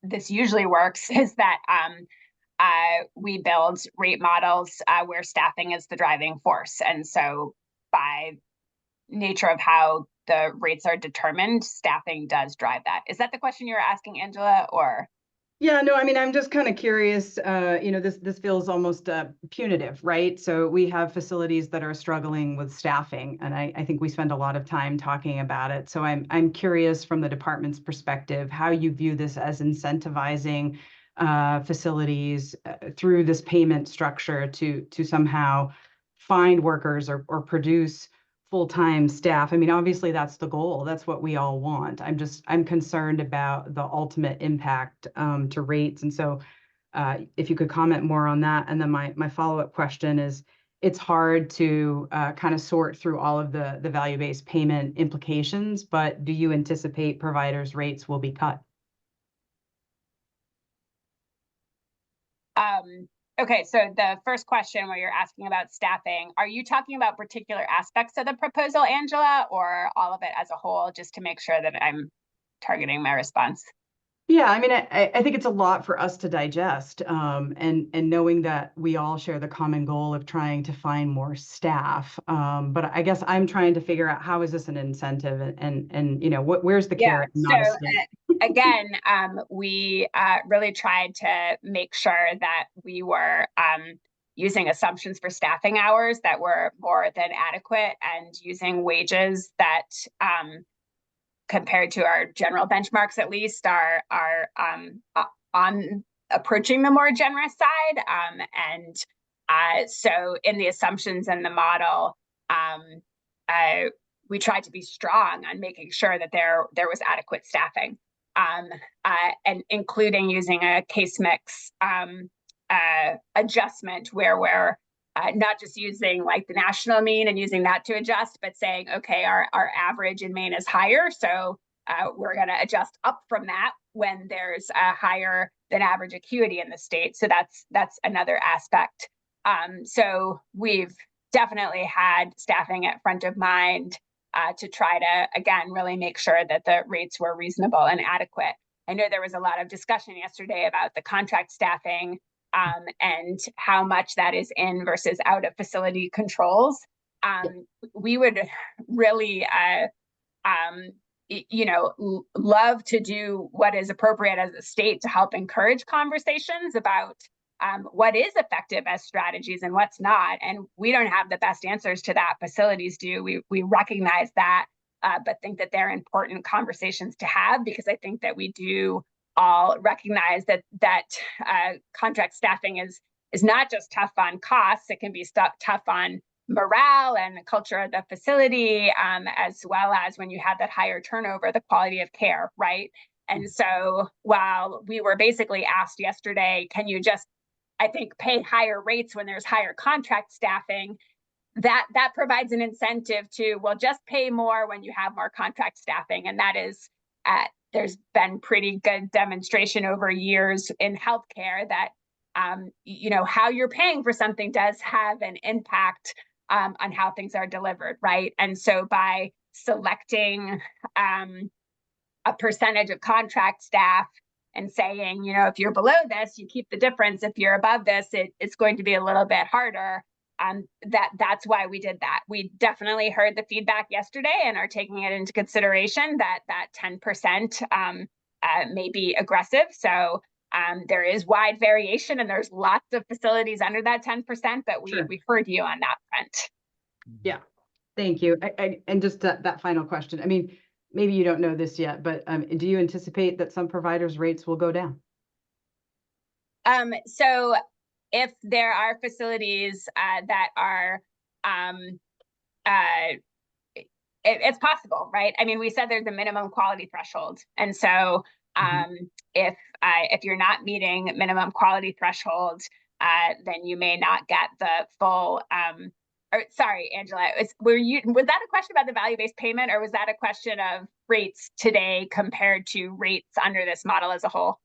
this usually works is that we build rate models where staffing is the driving force, and so by nature of how the rates are determined, staffing does drive that. Is that the question you were asking, Angela, or? Yeah, no, I mean, I'm just kind of curious, this feels almost punitive, right? So we have facilities that are struggling with staffing, and I think we spend a lot of time talking about it. So I'm curious from the department's perspective, how you view this as incentivizing facilities through this payment structure to somehow find workers or produce full-time staff. I mean, obviously that's the goal. That's what we all want. I'm concerned about the ultimate impact to rates. And so if you could comment more on that. And then my follow-up question is, it's hard to kind of sort through all of the value-based payment implications, but do you anticipate providers' rates will be cut? Okay, so the first question where you're asking about staffing, are you talking about particular aspects of the proposal, Angela, or all of it as a whole, just to make sure that I'm targeting my response? Yeah, I mean, I think it's a lot for us to digest, and knowing that we all share the common goal of trying to find more staff. But I guess I'm trying to figure out, how is this an incentive, and where's the carrot, not a stick? Again, we really tried to make sure that we were using assumptions for staffing hours that were more than adequate, and using wages that compared to our general benchmarks, at least, are on approaching the more generous side. So in the assumptions and the model, we tried to be strong on making sure that there was adequate staffing, and including using a case mix adjustment where we're not just using like the national mean and using that to adjust, but saying, okay, our average in Maine is higher, so we're going to adjust up from that when there's a higher than average acuity in the state. So that's another aspect. So we've definitely had staffing at front of mind to try to, again, really make sure that the rates were reasonable and adequate. I know there was a lot of discussion yesterday about the contract staffing and how much that is in versus out of facility controls. We would really, love to do what is appropriate as a state to help encourage conversations about what is effective as strategies and what's not. And we don't have the best answers to that. Facilities do. We recognize that, but think that they're important conversations to have, because I think that we do all recognize that contract staffing is not just tough on costs. It can be tough on morale and the culture of the facility, as well as when you have that higher turnover, the quality of care, right? And so while we were basically asked yesterday, can you just, I think, pay higher rates when there's higher contract staffing, that provides an incentive to, well, just pay more when you have more contract staffing. And that is, there's been pretty good demonstration over years in healthcare that, how you're paying for something does have an impact on how things are delivered, right? And so by selecting a percentage of contract staff and saying, if you're below this, you keep the difference. If you're above this, it's going to be a little bit harder. That's why we did that. We definitely heard the feedback yesterday and are taking it into consideration that 10% may be aggressive. So there is wide variation, and there's lots of facilities under that 10%, but we heard you on that front. Yeah, thank you. And just that final question. I mean, maybe you don't know this yet, but do you anticipate that some providers' rates will go down? So if there are facilities that are, it's possible, right? I mean, we said there's a minimum quality threshold. And so if you're not meeting minimum quality threshold, then you may not get the full or sorry, Angela, was that a question about the value-based payment, or was that a question of rates today compared to rates under this model as a whole?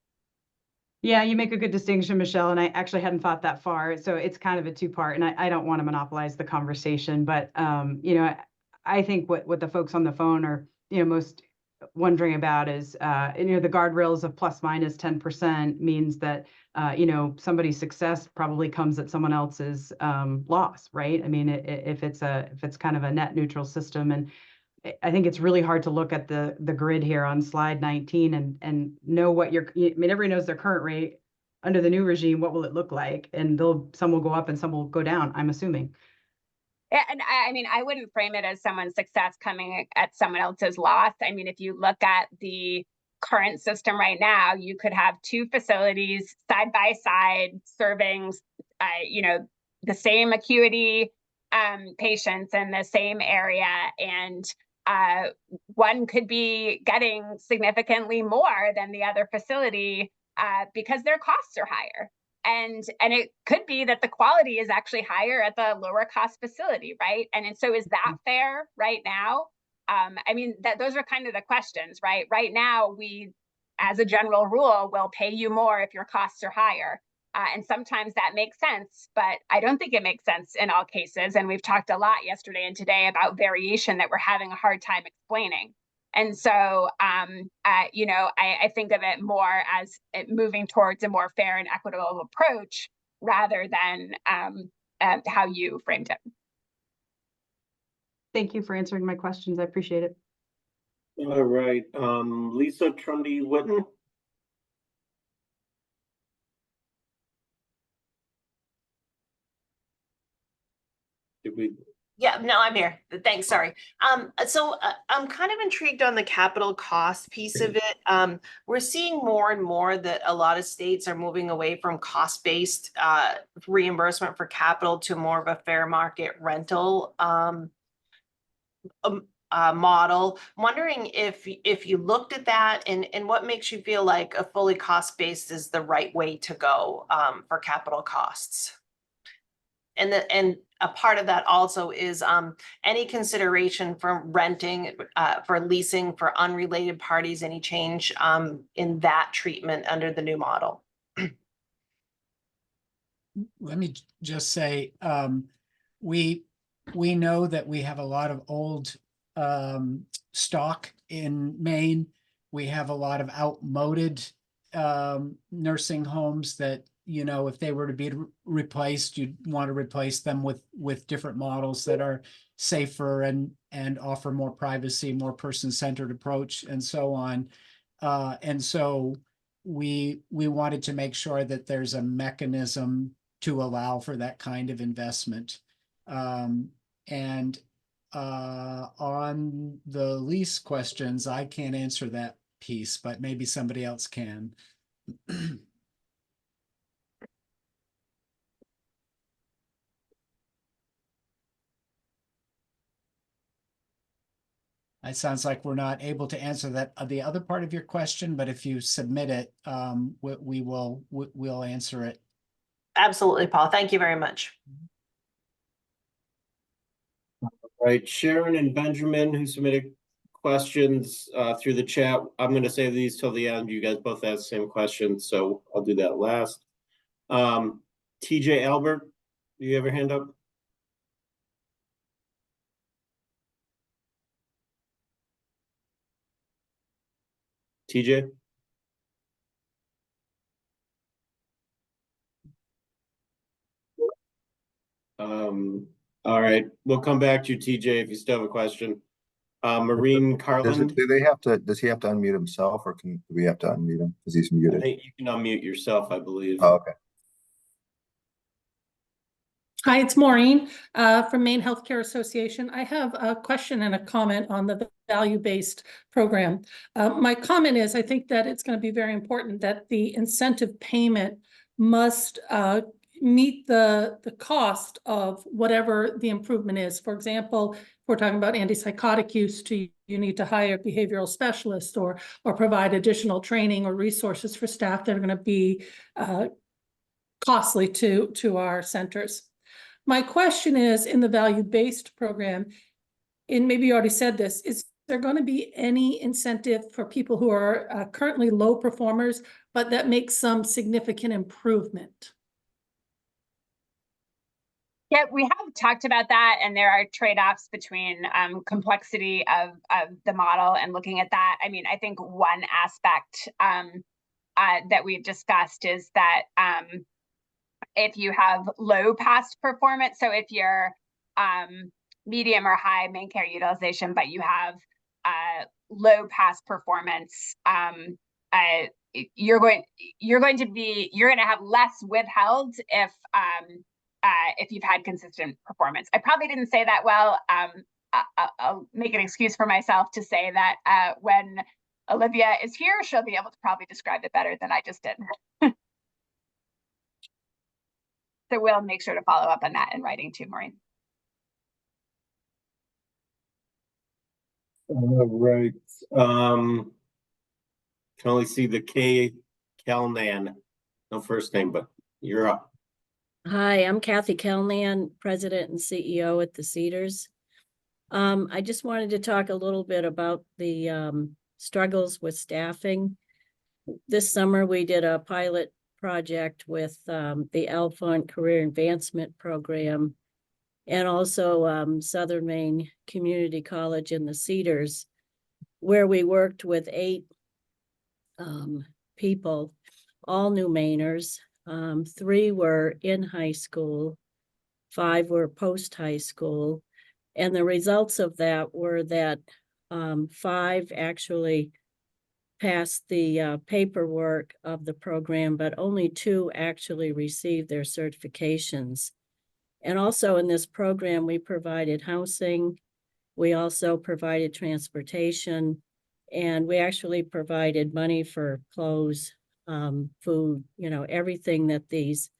Yeah, you make a good distinction, Michelle, and I actually hadn't thought that far. So it's kind of a two-part, and I don't want to monopolize the conversation, but you know, I think what the folks on the phone are, you know, most wondering about is, you know, the guardrails of plus minus 10% means that, you know, somebody's success probably comes at someone else's loss, right? I mean, if it's kind of a net neutral system, and I think it's really hard to look at the grid here on slide 19 and know what I mean, everybody knows their current rate. Under the new regime, what will it look like? And some will go up and some will go down, I'm assuming. Yeah, and I mean, I wouldn't frame it as someone's success coming at someone else's loss. I mean, if you look at the current system right now, you could have two facilities side by side serving, you know, the same acuity patients in the same area, and one could be getting significantly more than the other facility because their costs are higher. And it could be that the quality is actually higher at the lower cost facility, right? And so is that fair right now? I mean, those are kind of the questions, right? Right now, we, as a general rule, will pay you more if your costs are higher. And sometimes that makes sense, but I don't think it makes sense in all cases. And we've talked a lot yesterday and today about variation that we're having a hard time explaining. And so, you know, I think of it more as moving towards a more fair and equitable approach rather than how you framed it. Thank you for answering my questions. I appreciate it. All right, Lisa Trundy-Witten. Did we? Yeah, no, I'm here. Thanks, sorry. So I'm kind of intrigued on the capital cost piece of it. We're seeing more and more that a lot of states are moving away from cost-based reimbursement for capital to more of a fair market rental model. I'm wondering if you looked at that and what makes you feel like a fully cost-based is the right way to go for capital costs. And a part of that also is any consideration for renting, for leasing for unrelated parties, any change in that treatment under the new model? Let me just say, we know that we have a lot of old stock in Maine. We have a lot of outmoded nursing homes that, you know, if they were to be replaced, you'd want to replace them with different models that are safer and offer more privacy, more person-centered approach, and so on. And so we wanted to make sure that there's a mechanism to allow for that kind of investment. On the lease questions, I can't answer that piece, but maybe somebody else can. It sounds like we're not able to answer that the other part of your question, but if you submit it, we'll answer it. Absolutely, Paul. Thank you very much. All right, Sharon and Benjamin, who submitted questions through the chat. I'm going to save these till the end. You guys both asked the same question, so I'll do that last. TJ Albert, do you have your hand up? TJ? All right, we'll come back to you, TJ, if you still have a question. Maureen Carlin. Does he have to unmute himself, or do we have to unmute him because he's I muted? think you can unmute yourself, I believe. Oh, okay. Hi, it's Maureen from Maine Healthcare Association. I have a question and a comment on the value-based program. My comment is, I think that it's going to be very important that the incentive payment must meet the cost of whatever the improvement is. For example, if we're talking about antipsychotic use, you need to hire behavioral specialists or provide additional training or resources for staff that are going to be costly to our centers. My question is, in the value-based program, and maybe you already said this, is there going to be any incentive for people who are currently low performers, but that make some significant improvement? Yeah, we have talked about that, and there are trade-offs between complexity of the model and looking at that. I mean, I think one aspect that we've discussed is that if you have low past performance, so if you're medium or high main care utilization, but you have low past performance, you're going to have less withheld if you've had consistent performance. I probably didn't say that well. I'll make an excuse for myself to say that when Olivia is here, she'll be able to probably describe it better than I just did. So we'll make sure to follow up on that in writing too, Maureen. All right. Can only see the K. Kelnan. No first name, but you're up. Hi, I'm Kathy Kelnan, President and CEO at the Cedars. I just wanted to talk a little bit about the struggles with staffing. This summer, we did a pilot project with the Alphont Career Advancement Program and also Southern Maine Community College in the Cedars, where we worked with 8 people, all new Mainers. 3 were in high school, 5 were post-high school. And the results of that were that 5 actually passed the paperwork of the program, but only 2 actually received their certifications. And also in this program, we provided housing. We also provided transportation, and we actually provided money for clothes, food, everything that these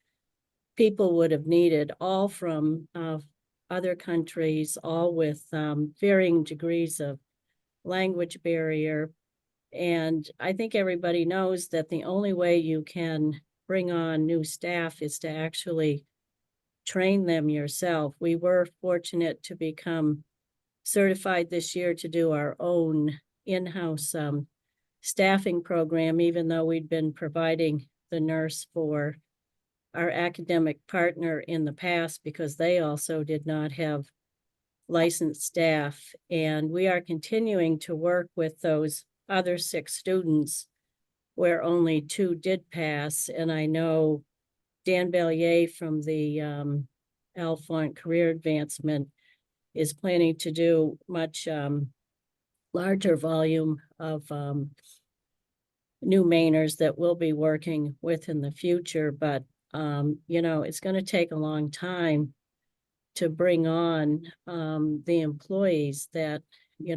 people would have needed, all from other countries, all with varying degrees of language barrier. And I think everybody knows that the only way you can bring on new staff is to actually train them yourself. We were fortunate to become certified this year to do our own in-house staffing program, even though we'd been providing the nurse for our academic partner in the past because they also did not have licensed staff. And we are continuing to work with those other 6 students where only 2 did pass. And I know Dan Bellier from the Alphont Career Advancement is planning to do much larger volume of new Mainers that we'll be working with in the future. But, it's going to take a long time to bring on the employees that,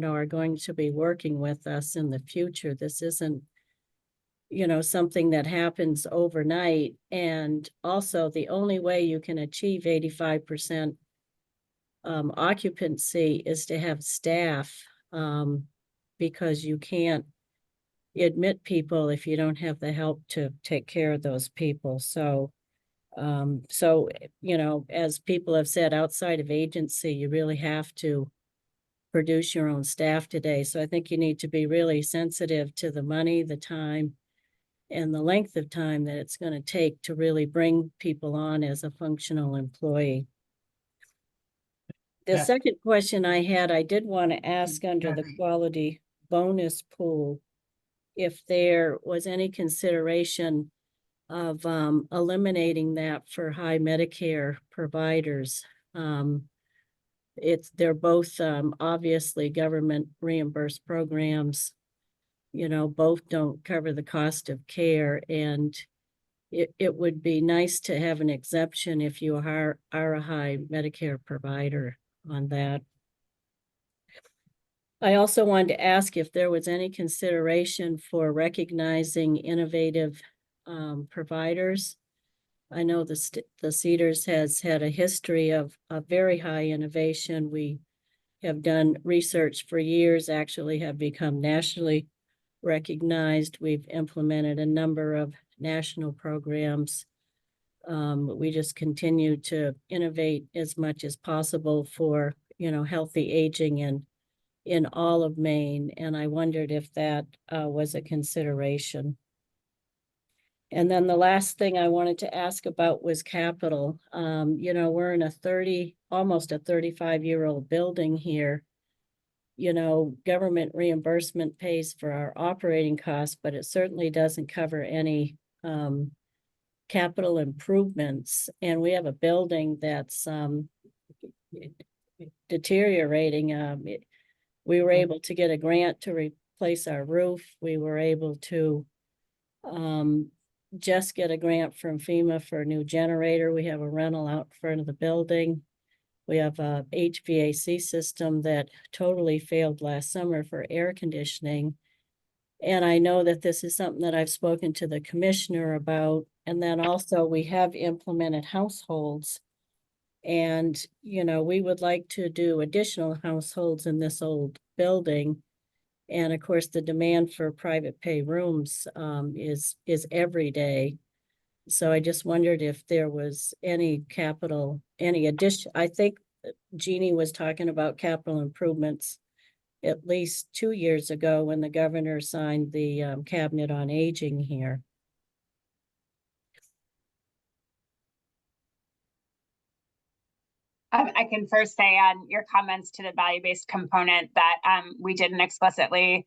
are going to be working with us in the future. This isn't, something that happens overnight. And also the only way you can achieve 85% occupancy is to have staff, because you can't admit people if you don't have the help to take care of those people. So, as people have said, outside of agency, you really have to produce your own staff today. So I think you need to be really sensitive to the money, the time, and the length of time that it's going to take to really bring people on as a functional employee. The second question I had, I did want to ask under the quality bonus pool, if there was any consideration of eliminating that for high Medicare providers. They're both obviously government reimbursed programs. Both don't cover the cost of care, and it would be nice to have an exception if you are a high Medicare provider on that. I also wanted to ask if there was any consideration for recognizing innovative providers. I know the Cedars has had a history of very high innovation. We have done research for years, actually have become nationally recognized. We've implemented a number of national programs. We just continue to innovate as much as possible for, healthy aging in all of Maine. And I wondered if that was a consideration. And then the last thing I wanted to ask about was capital. We're in almost a 35-year-old building here. Government reimbursement pays for our operating costs, but it certainly doesn't cover any capital improvements. And we have a building that's deteriorating. We were able to get a grant to replace our roof. We were able to just get a grant from FEMA for a new generator. We have a rental out front of the building. We have a HVAC system that totally failed last summer for air conditioning. And I know that this is something that I've spoken to the commissioner about. And then also we have implemented households. And, we would like to do additional households in this old building. And of course, the demand for private pay rooms is every day. So I just wondered if there was any addition. I think Jeannie was talking about capital improvements at least 2 years ago when the governor signed the cabinet on aging here. I can first say on your comments to the value-based component that we didn't explicitly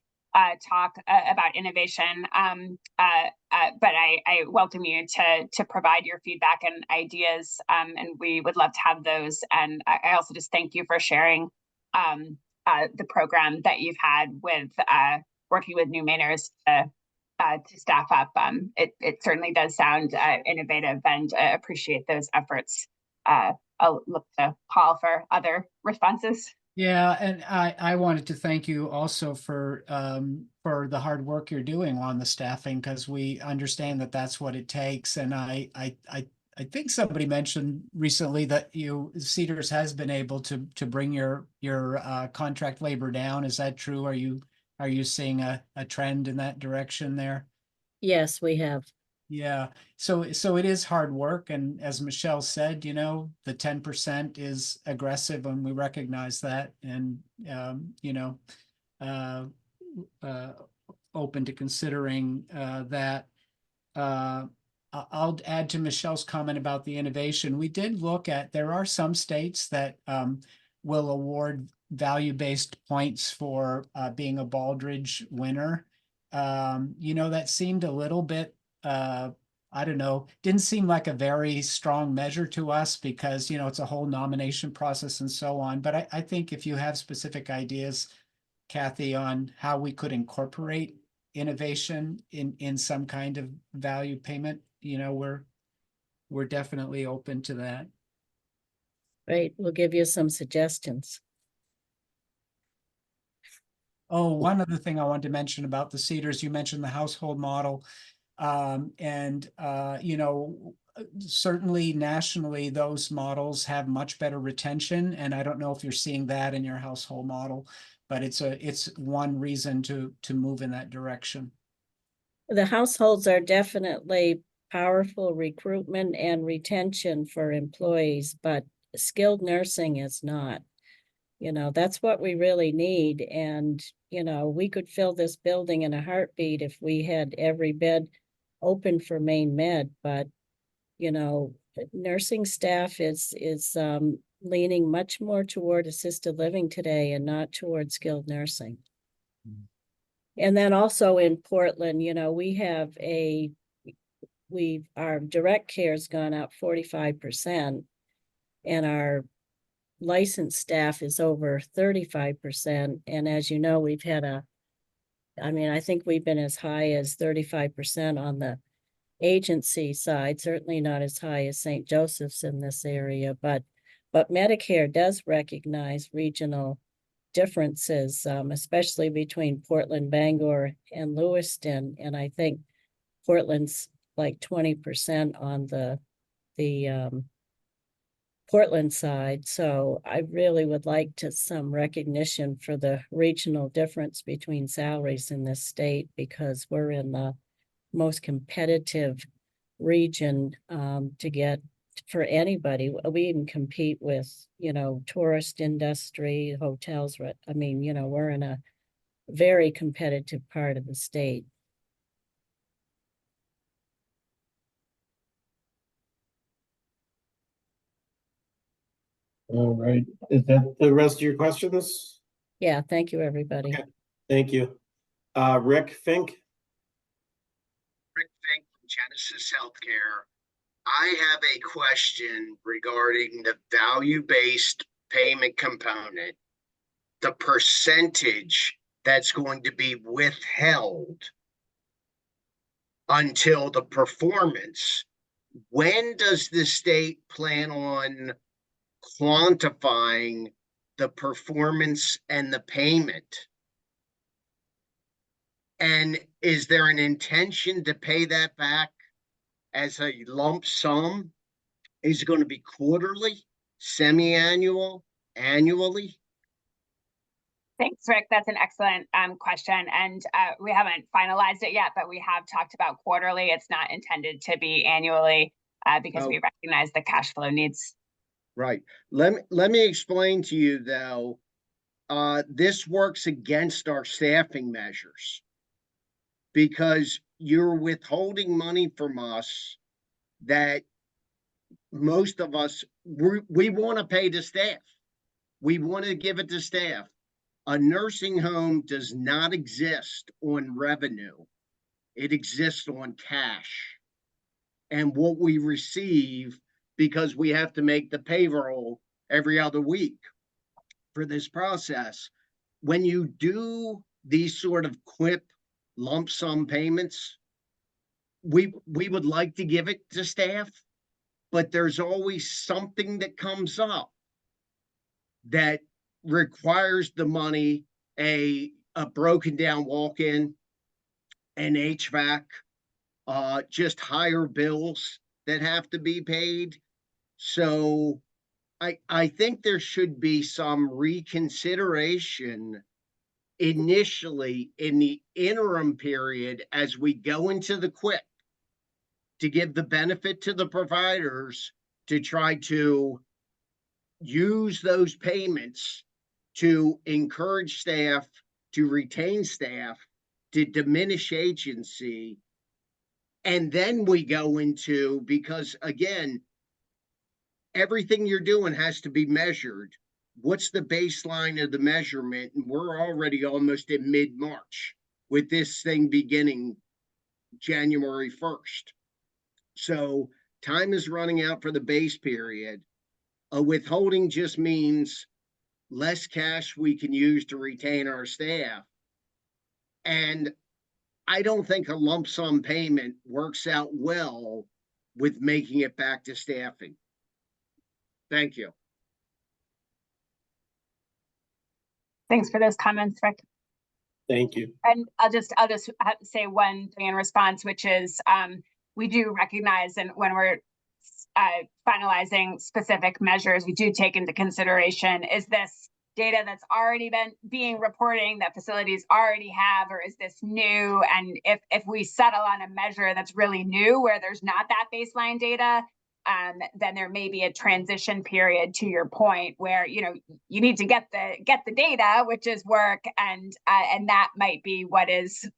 talk about innovation, but I welcome you to provide your feedback and ideas, and we would love to have those. And I also just thank you for sharing the program that you've had with working with new Mainers to staff up. It certainly does sound innovative, and appreciate those efforts. I'll look to Paul for other responses. Yeah, and I wanted to thank you also for the hard work you're doing on the staffing, because we understand that that's what it takes. And I think somebody mentioned recently that Cedars has been able to bring your contract labor down. Is that true? Are you seeing a trend in that direction there? Yes, we have. Yeah, so it is hard work, and as Michelle said, the 10% is aggressive, and we recognize that, and open to considering that. I'll add to Michelle's comment about the innovation. We did look at, there are some states that will award value-based points for being a Baldrige winner. That seemed a little bit I don't know, didn't seem like a very strong measure to us, because, it's a whole nomination process and so on. But I think if you have specific ideas, Kathy, on how we could incorporate innovation in some kind of value payment, we're definitely open to that. Right, we'll give you some suggestions. Oh, one other thing I wanted to mention about the Cedars, you mentioned the household model. Certainly nationally, those models have much better retention. And I don't know if you're seeing that in your household model, but it's one reason to move in that direction. The households are definitely powerful recruitment and retention for employees, but skilled nursing is not. That's what we really need. And, we could fill this building in a heartbeat if we had every bed open for Maine Med, but, nursing staff is leaning much more toward assisted living today and not toward skilled nursing. Mm. And then also in Portland, our direct care's gone up 45%, and our licensed staff is over 35%. And as you know, I think we've been as high as 35% on the agency side, certainly not as high as St. Joseph's in this area, but Medicare does recognize regional differences, especially between Portland, Bangor, and Lewiston. And I think Portland's like 20% on the Portland side. So I really would like some recognition for the regional difference between salaries in this state, because we're in the most competitive region to get for anybody. We even compete with, tourist industry, hotels, right? I mean, we're in a very competitive part of the state. All right, is that the rest of your questions? Yeah, thank you, everybody. Okay. Thank you. Rick Fink? Rick Fink from Genesis Healthcare. I have a question regarding the value-based payment component, the percentage that's going to be withheld until the performance. When does the state plan on quantifying the performance and the payment? And is there an intention to pay that back as a lump sum? Is it going to be quarterly, semi-annual, annually? Thanks, Rick. That's an excellent question. And we haven't finalized it yet, but we have talked about quarterly. It's not intended to be annually because we recognize the cash flow needs. Right. Let me explain to you, though. This works against our staffing measures because you're withholding money from us that most of us, we want to pay the staff. We want to give it to staff. A nursing home does not exist on revenue. It exists on cash. And what we receive, because we have to make the payroll every other week for this process. When you do these sort of quick lump sum payments, we would like to give it to staff, but there's always something that comes up that requires the money, a broken down walk-in, an HVAC, just higher bills that have to be paid. So I think there should be some reconsideration initially in the interim period as we go into the quick to give the benefit to the providers to try to use those payments to encourage staff, to retain staff, to diminish agency. And then we go into, because again, everything you're doing has to be measured. What's the baseline of the measurement? And we're already almost in mid-March with this thing beginning January 1st. So time is running out for the base period. A withholding just means less cash we can use to retain our staff. And I don't think a lump sum payment works out well with making it back to staffing. Thank you. Thanks for those comments, Rick. Thank you. And I'll just say one thing in response, which is we do recognize, and when we're finalizing specific measures, we do take into consideration, is this data that's already being reporting that facilities already have, or is this new? And if we settle on a measure that's really new where there's not that baseline data, then there may be a transition period, to your point, where you need to get the data, which is work, and that might be what is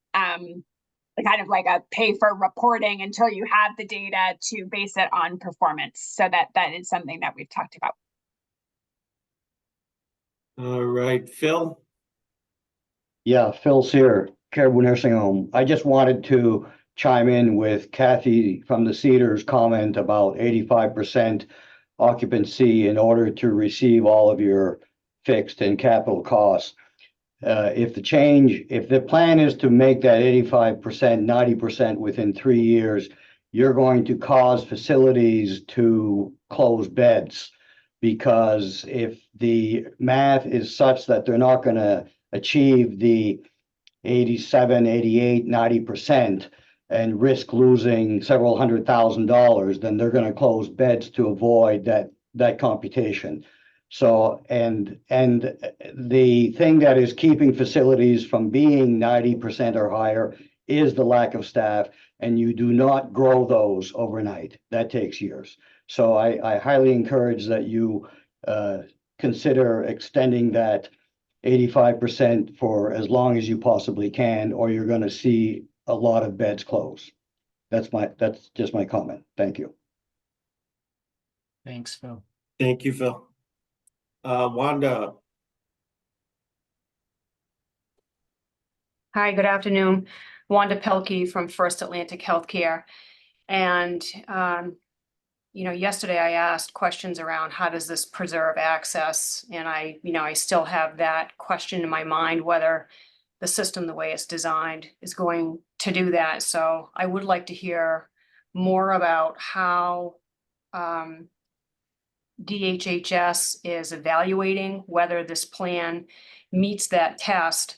kind of like a pay for reporting until you have the data to base it on performance. So that is something that we've talked about. All right, Phil. Yeah, Phil's here, Caribou Nursing Home. I just wanted to chime in with Kathy from the Cedars comment about 85% occupancy in order to receive all of your fixed and capital costs. If the plan is to make that 85%, 90% within 3 years, you're going to cause facilities to close beds, because if the math is such that they're not going to achieve the 87, 88, 90% and risk losing several $100,000, then they're going to close beds to avoid that computation. So, and the thing that is keeping facilities from being 90% or higher is the lack of staff. and you do not grow those overnight. That takes years. So I highly encourage that you consider extending that 85% for as long as you possibly can, or you're going to see a lot of beds close. That's just my comment. Thank you. Thanks, Phil. Thank you, Phil. Wanda. Hi, good afternoon. Wanda Pelkey from First Atlantic Healthcare. And, yesterday I asked questions around how does this preserve access? And I still have that question in my mind, whether the system, the way it's designed, is going to do that. So I would like to hear more about how DHHS is evaluating whether this plan meets that test.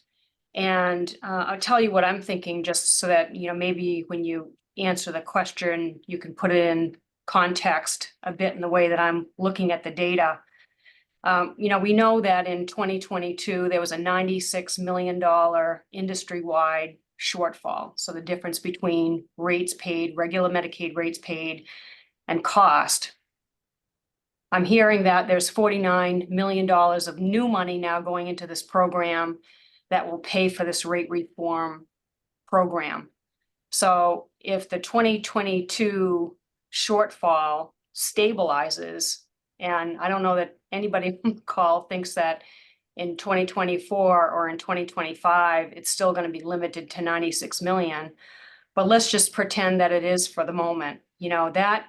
And I'll tell you what I'm thinking, just so that, maybe when you answer the question, you can put it in context a bit in the way that I'm looking at the data. We know that in 2022, there was a $96 million industry-wide shortfall. So the difference between rates paid, regular Medicaid rates paid, and cost. I'm hearing that there's $49 million of new money now going into this program that will pay for this rate reform program. So if the 2022 shortfall stabilizes, and I don't know that anybody on the call thinks that in 2024 or in 2025, it's still going to be limited to 96 million, but let's just pretend that it is for the moment. That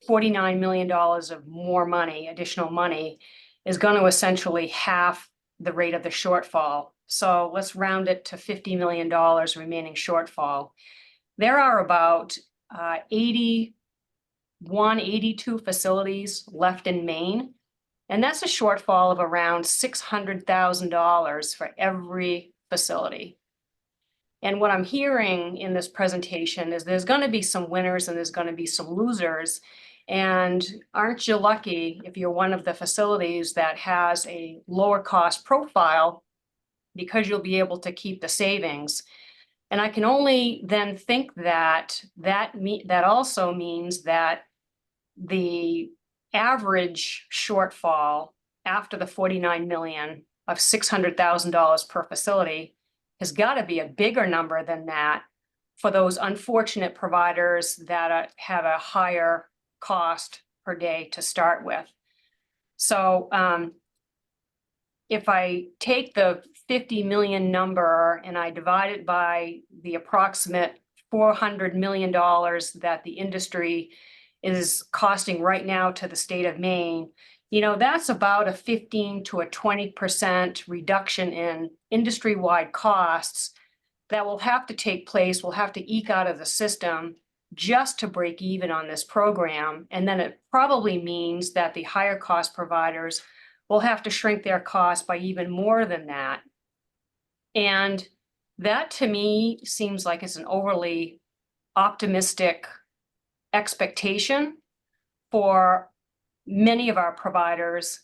$49 million of more money, additional money, is going to essentially half the rate of the shortfall. So let's round it to $50 million remaining shortfall. There are about 82 facilities left in Maine, and that's a shortfall of around $600,000 for every facility. And what I'm hearing in this presentation is there's going to be some winners and there's going to be some losers. And aren't you lucky if you're one of the facilities that has a lower cost profile, because you'll be able to keep the savings. And I can only then think that also means that the average shortfall after the 49 million of $600,000 per facility has got to be a bigger number than that for those unfortunate providers that have a higher cost per day to start with. So if I take the 50 million number and I divide it by the approximate $400 million that the industry is costing right now to the state of Maine, that's about a 15 to a 20% reduction in industry-wide costs that will have to take place, will have to eke out of the system just to break even on this program. And then it probably means that the higher cost providers will have to shrink their costs by even more than that. And that to me seems like it's an overly optimistic expectation for many of our providers,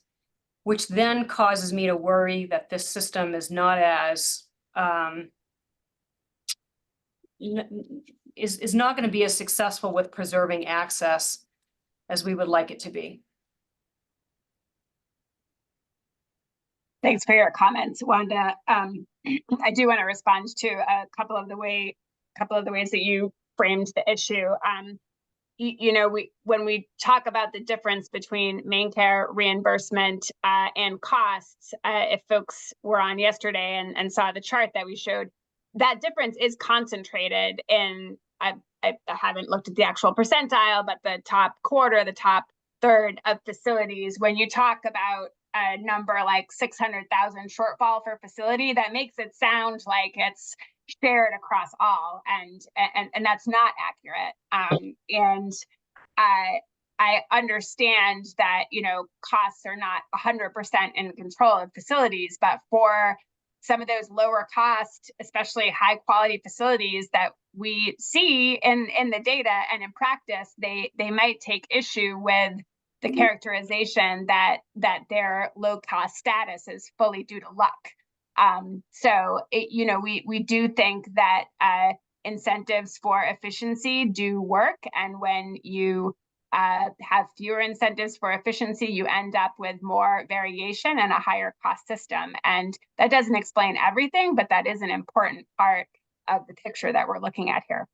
which then causes me to worry that this system is not as is not going to be as successful with preserving access as we would like it to be. Thanks for your comments, Wanda. I do want to respond to a couple of the ways that you framed the issue. When we talk about the difference between main care reimbursement and costs, if folks were on yesterday and saw the chart that we showed, that difference is concentrated in, I haven't looked at the actual percentile, but the top quarter, the top third of facilities. When you talk about a number like 600,000 shortfall for facility, that makes it sound like it's shared across all, and that's not accurate. And I understand that costs are not 100% in control of facilities, but for some of those lower cost, especially high quality facilities that we see in the data and in practice, they might take issue with the characterization that their low cost status is fully due to luck. So we do think that incentives for efficiency do work. And when you have fewer incentives for efficiency, you end up with more variation and a higher cost system. And that doesn't explain everything, but that is an important part of the picture that we're looking at here.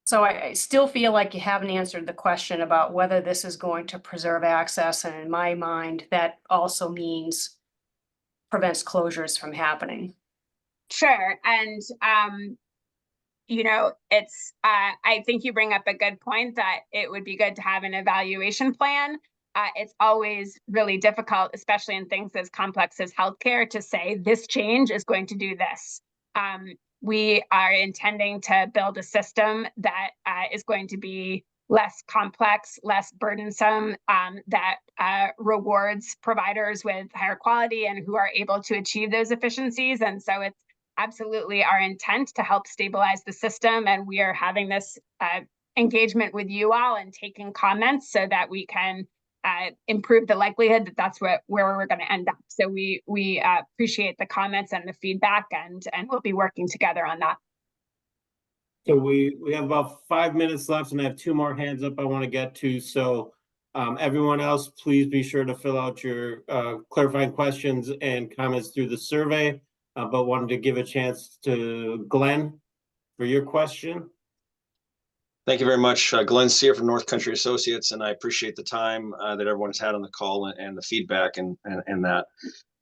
So I still feel like you haven't answered the question about whether this is going to preserve access. And in my mind, that also means prevents closures from happening. Sure. And, you know, it's, I think you bring up a good point that it would be good to have an evaluation plan. It's always really difficult, especially in things as complex as healthcare, to say this change is going to do this. We are intending to build a system that is going to be less complex, less burdensome, that rewards providers with higher quality and who are able to achieve those efficiencies. And so it's absolutely our intent to help stabilize the system. And we are having this engagement with you all and taking comments so that we can improve the likelihood that that's where we're going to end up. So we appreciate the comments and the feedback, and we'll be working together on that. So we have about 5 minutes left, and I have 2 more hands up I want to get to. So everyone else, please be sure to fill out your clarifying questions and comments through the survey. But wanted to give a chance to Glenn for your question. Thank you very much. Glenn Sear from North Country Associates, and I appreciate the time that everyone's had on the call and the feedback and that.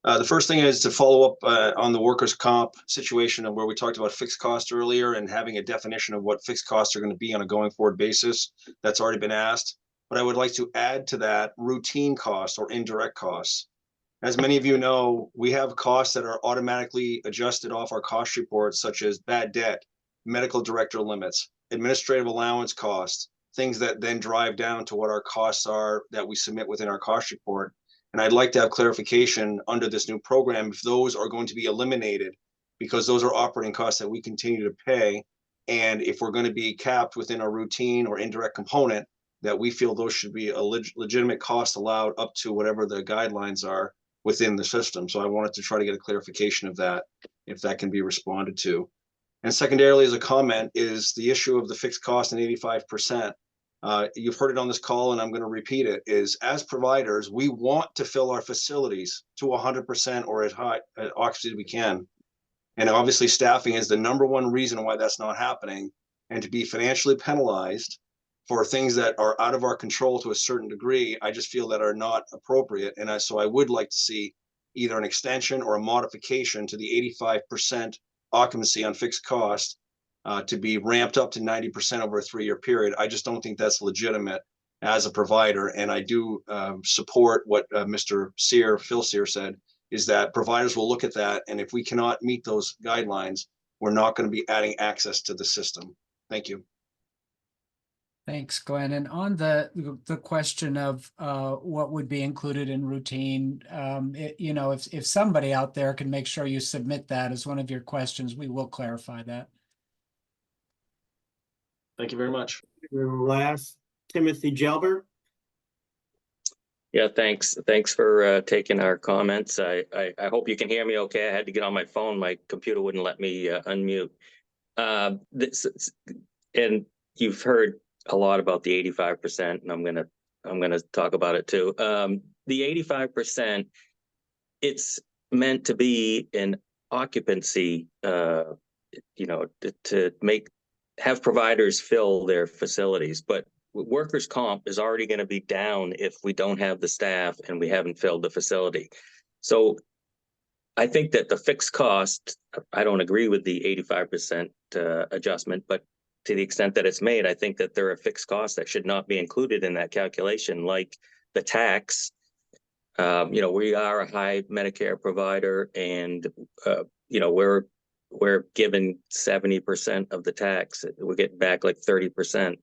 The first thing is to follow up on the workers' comp situation and where we talked about fixed costs earlier and having a definition of what fixed costs are going to be on a going forward basis. That's already been asked. But I would like to add to that routine costs or indirect costs. As many of you know, we have costs that are automatically adjusted off our cost reports, such as bad debt, medical director limits, administrative allowance costs, things that then drive down to what our costs are that we submit within our cost report. And I'd like to have clarification under this new program if those are going to be eliminated, because those are operating costs that we continue to pay. And if we're going to be capped within a routine or indirect component, that we feel those should be a legitimate cost allowed up to whatever the guidelines are within the system. So I wanted to try to get a clarification of that, if that can be responded to. And secondarily, as a comment, is the issue of the fixed cost and 85%. You've heard it on this call, and I'm going to repeat it, is as providers, we want to fill our facilities to 100% or as high occupancy as we can. And obviously staffing is the #1 reason why that's not happening. And to be financially penalized for things that are out of our control to a certain degree, I just feel that are not appropriate. And so I would like to see either an extension or a modification to the 85% occupancy on fixed cost to be ramped up to 90% over a 3-year period. I just don't think that's legitimate as a provider. And I do support what Mr. Sear, Phil Sear said, is that providers will look at that. And if we cannot meet those guidelines, we're not going to be adding access to the system. Thank you. Thanks, Glenn. And on the question of what would be included in routine, you know, if somebody out there can make sure you submit that as one of your questions, we will clarify that. Thank you very much. Last, Timothy Gelber. Yeah, thanks. Thanks for taking our comments. I hope you can hear me okay. I had to get on my phone. My computer wouldn't let me unmute. And you've heard a lot about the 85%, and I'm gonna talk about it too. The 85%, it's meant to be an occupancy, you know, to have providers fill their facilities, but workers' comp is already going to be down if we don't have the staff and we haven't filled the facility. So I think that the fixed cost, I don't agree with the 85% adjustment, but to the extent that it's made, I think that there are fixed costs that should not be included in that calculation, like the tax. You know, we are a high Medicare provider, and you know, we're given 70% of the tax. We're getting back like 30%.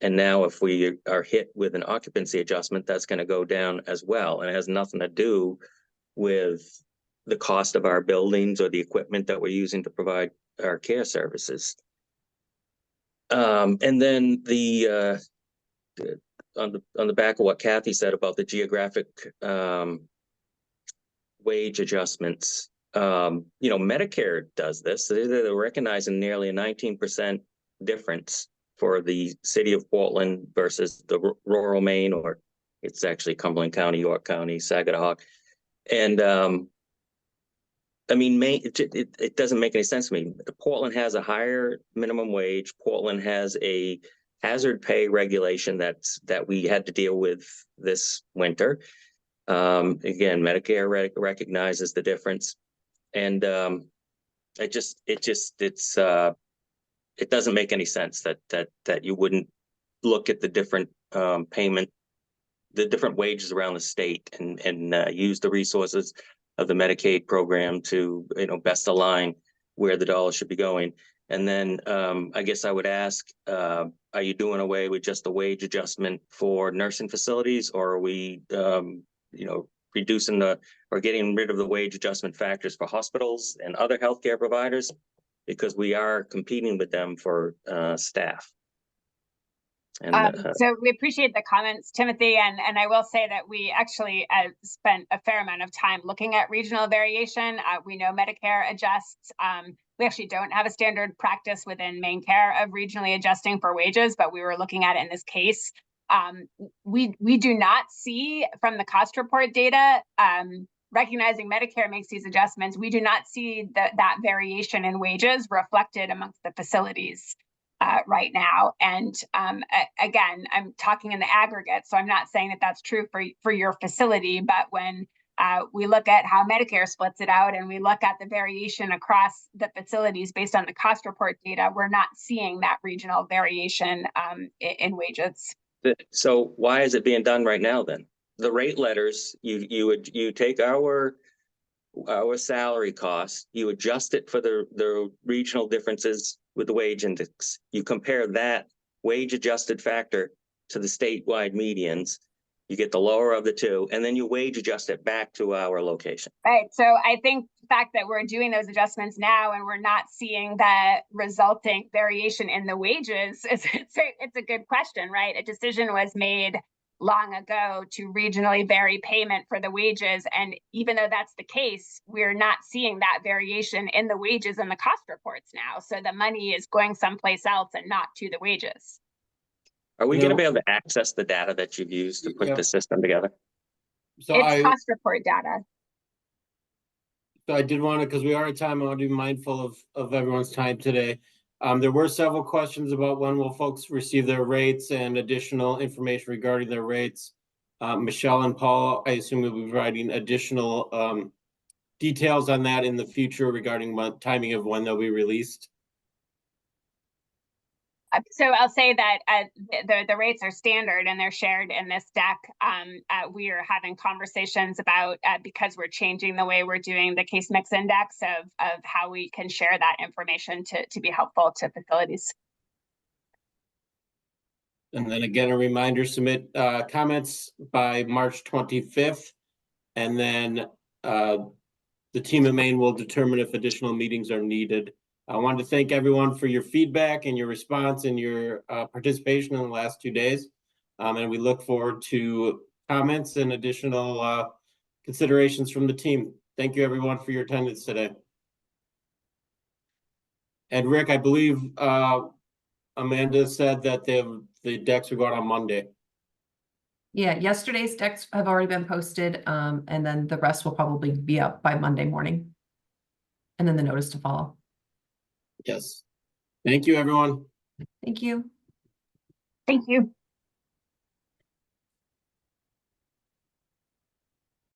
And now if we are hit with an occupancy adjustment, that's going to go down as well. And it has nothing to do with the cost of our buildings or the equipment that we're using to provide our care services. And then on the back of what Kathy said about the geographic wage adjustments, You know, Medicare does this. They're recognizing nearly a 19% difference for the city of Portland versus the rural Maine, or it's actually Cumberland County, York County, Saginaw. And I mean, Maine, it doesn't make any sense to me. Portland has a higher minimum wage. Portland has a hazard pay regulation that we had to deal with this winter. Again, Medicare recognizes the difference. And it doesn't make any sense that you wouldn't look at the different the different wages around the state and use the resources of the Medicaid program to, you know, best align where the dollars should be going. And then I guess I would ask, are you doing away with just the wage adjustment for nursing facilities, or are we, you know, reducing or getting rid of the wage adjustment factors for hospitals and other healthcare providers, because we are competing with them for staff? And so we appreciate the comments, Timothy, and I will say that we actually spent a fair amount of time looking at regional variation. We know Medicare adjusts. We actually don't have a standard practice within Maine Care of regionally adjusting for wages, but we were looking at it in this case. We do not see from the cost report data, recognizing Medicare makes these adjustments, we do not see that variation in wages reflected amongst the facilities right now. And again, I'm talking in the aggregate, so I'm not saying that that's true for your facility, but when we look at how Medicare splits it out and we look at the variation across the facilities based on the cost report data, we're not seeing that regional variation in wages. So why is it being done right now then? The rate letters, you take our salary costs, you adjust it for the regional differences with the wage index. You compare that wage adjusted factor to the statewide medians. You get the lower of the two, and then you wage adjust it back to our location. Right. So I think the fact that we're doing those adjustments now and we're not seeing that resulting variation in the wages, it's a good question, right? A decision was made long ago to regionally vary payment for the wages. And even though that's the case, we're not seeing that variation in the wages and the cost reports now. So the money is going someplace else and not to the wages. Are we going to be able to access the data that you've used to put the system together? So it's cost report data. So I did want to, because we are at time, I want to be mindful of everyone's time today. There were several questions about when will folks receive their rates and additional information regarding their rates. Michelle and Paul, I assume will be providing additional details on that in the future regarding timing of when they'll be released. So I'll say that the rates are standard and they're shared in this deck. We are having conversations about, because we're changing the way we're doing the case mix index of how we can share that information to be helpful to facilities. And then again, a reminder, submit comments by March 25th. And then the team at Maine will determine if additional meetings are needed. I wanted to thank everyone for your feedback and your response and your participation in the last 2 days. And we look forward to comments and additional considerations from the team. Thank you everyone for your attendance today. And Rick, I believe Amanda said that the decks are going on Monday. Yeah, yesterday's decks have already been posted, and then the rest will probably be up by Monday morning. And then the notice to follow. Yes. Thank you, everyone. Thank you. Thank you.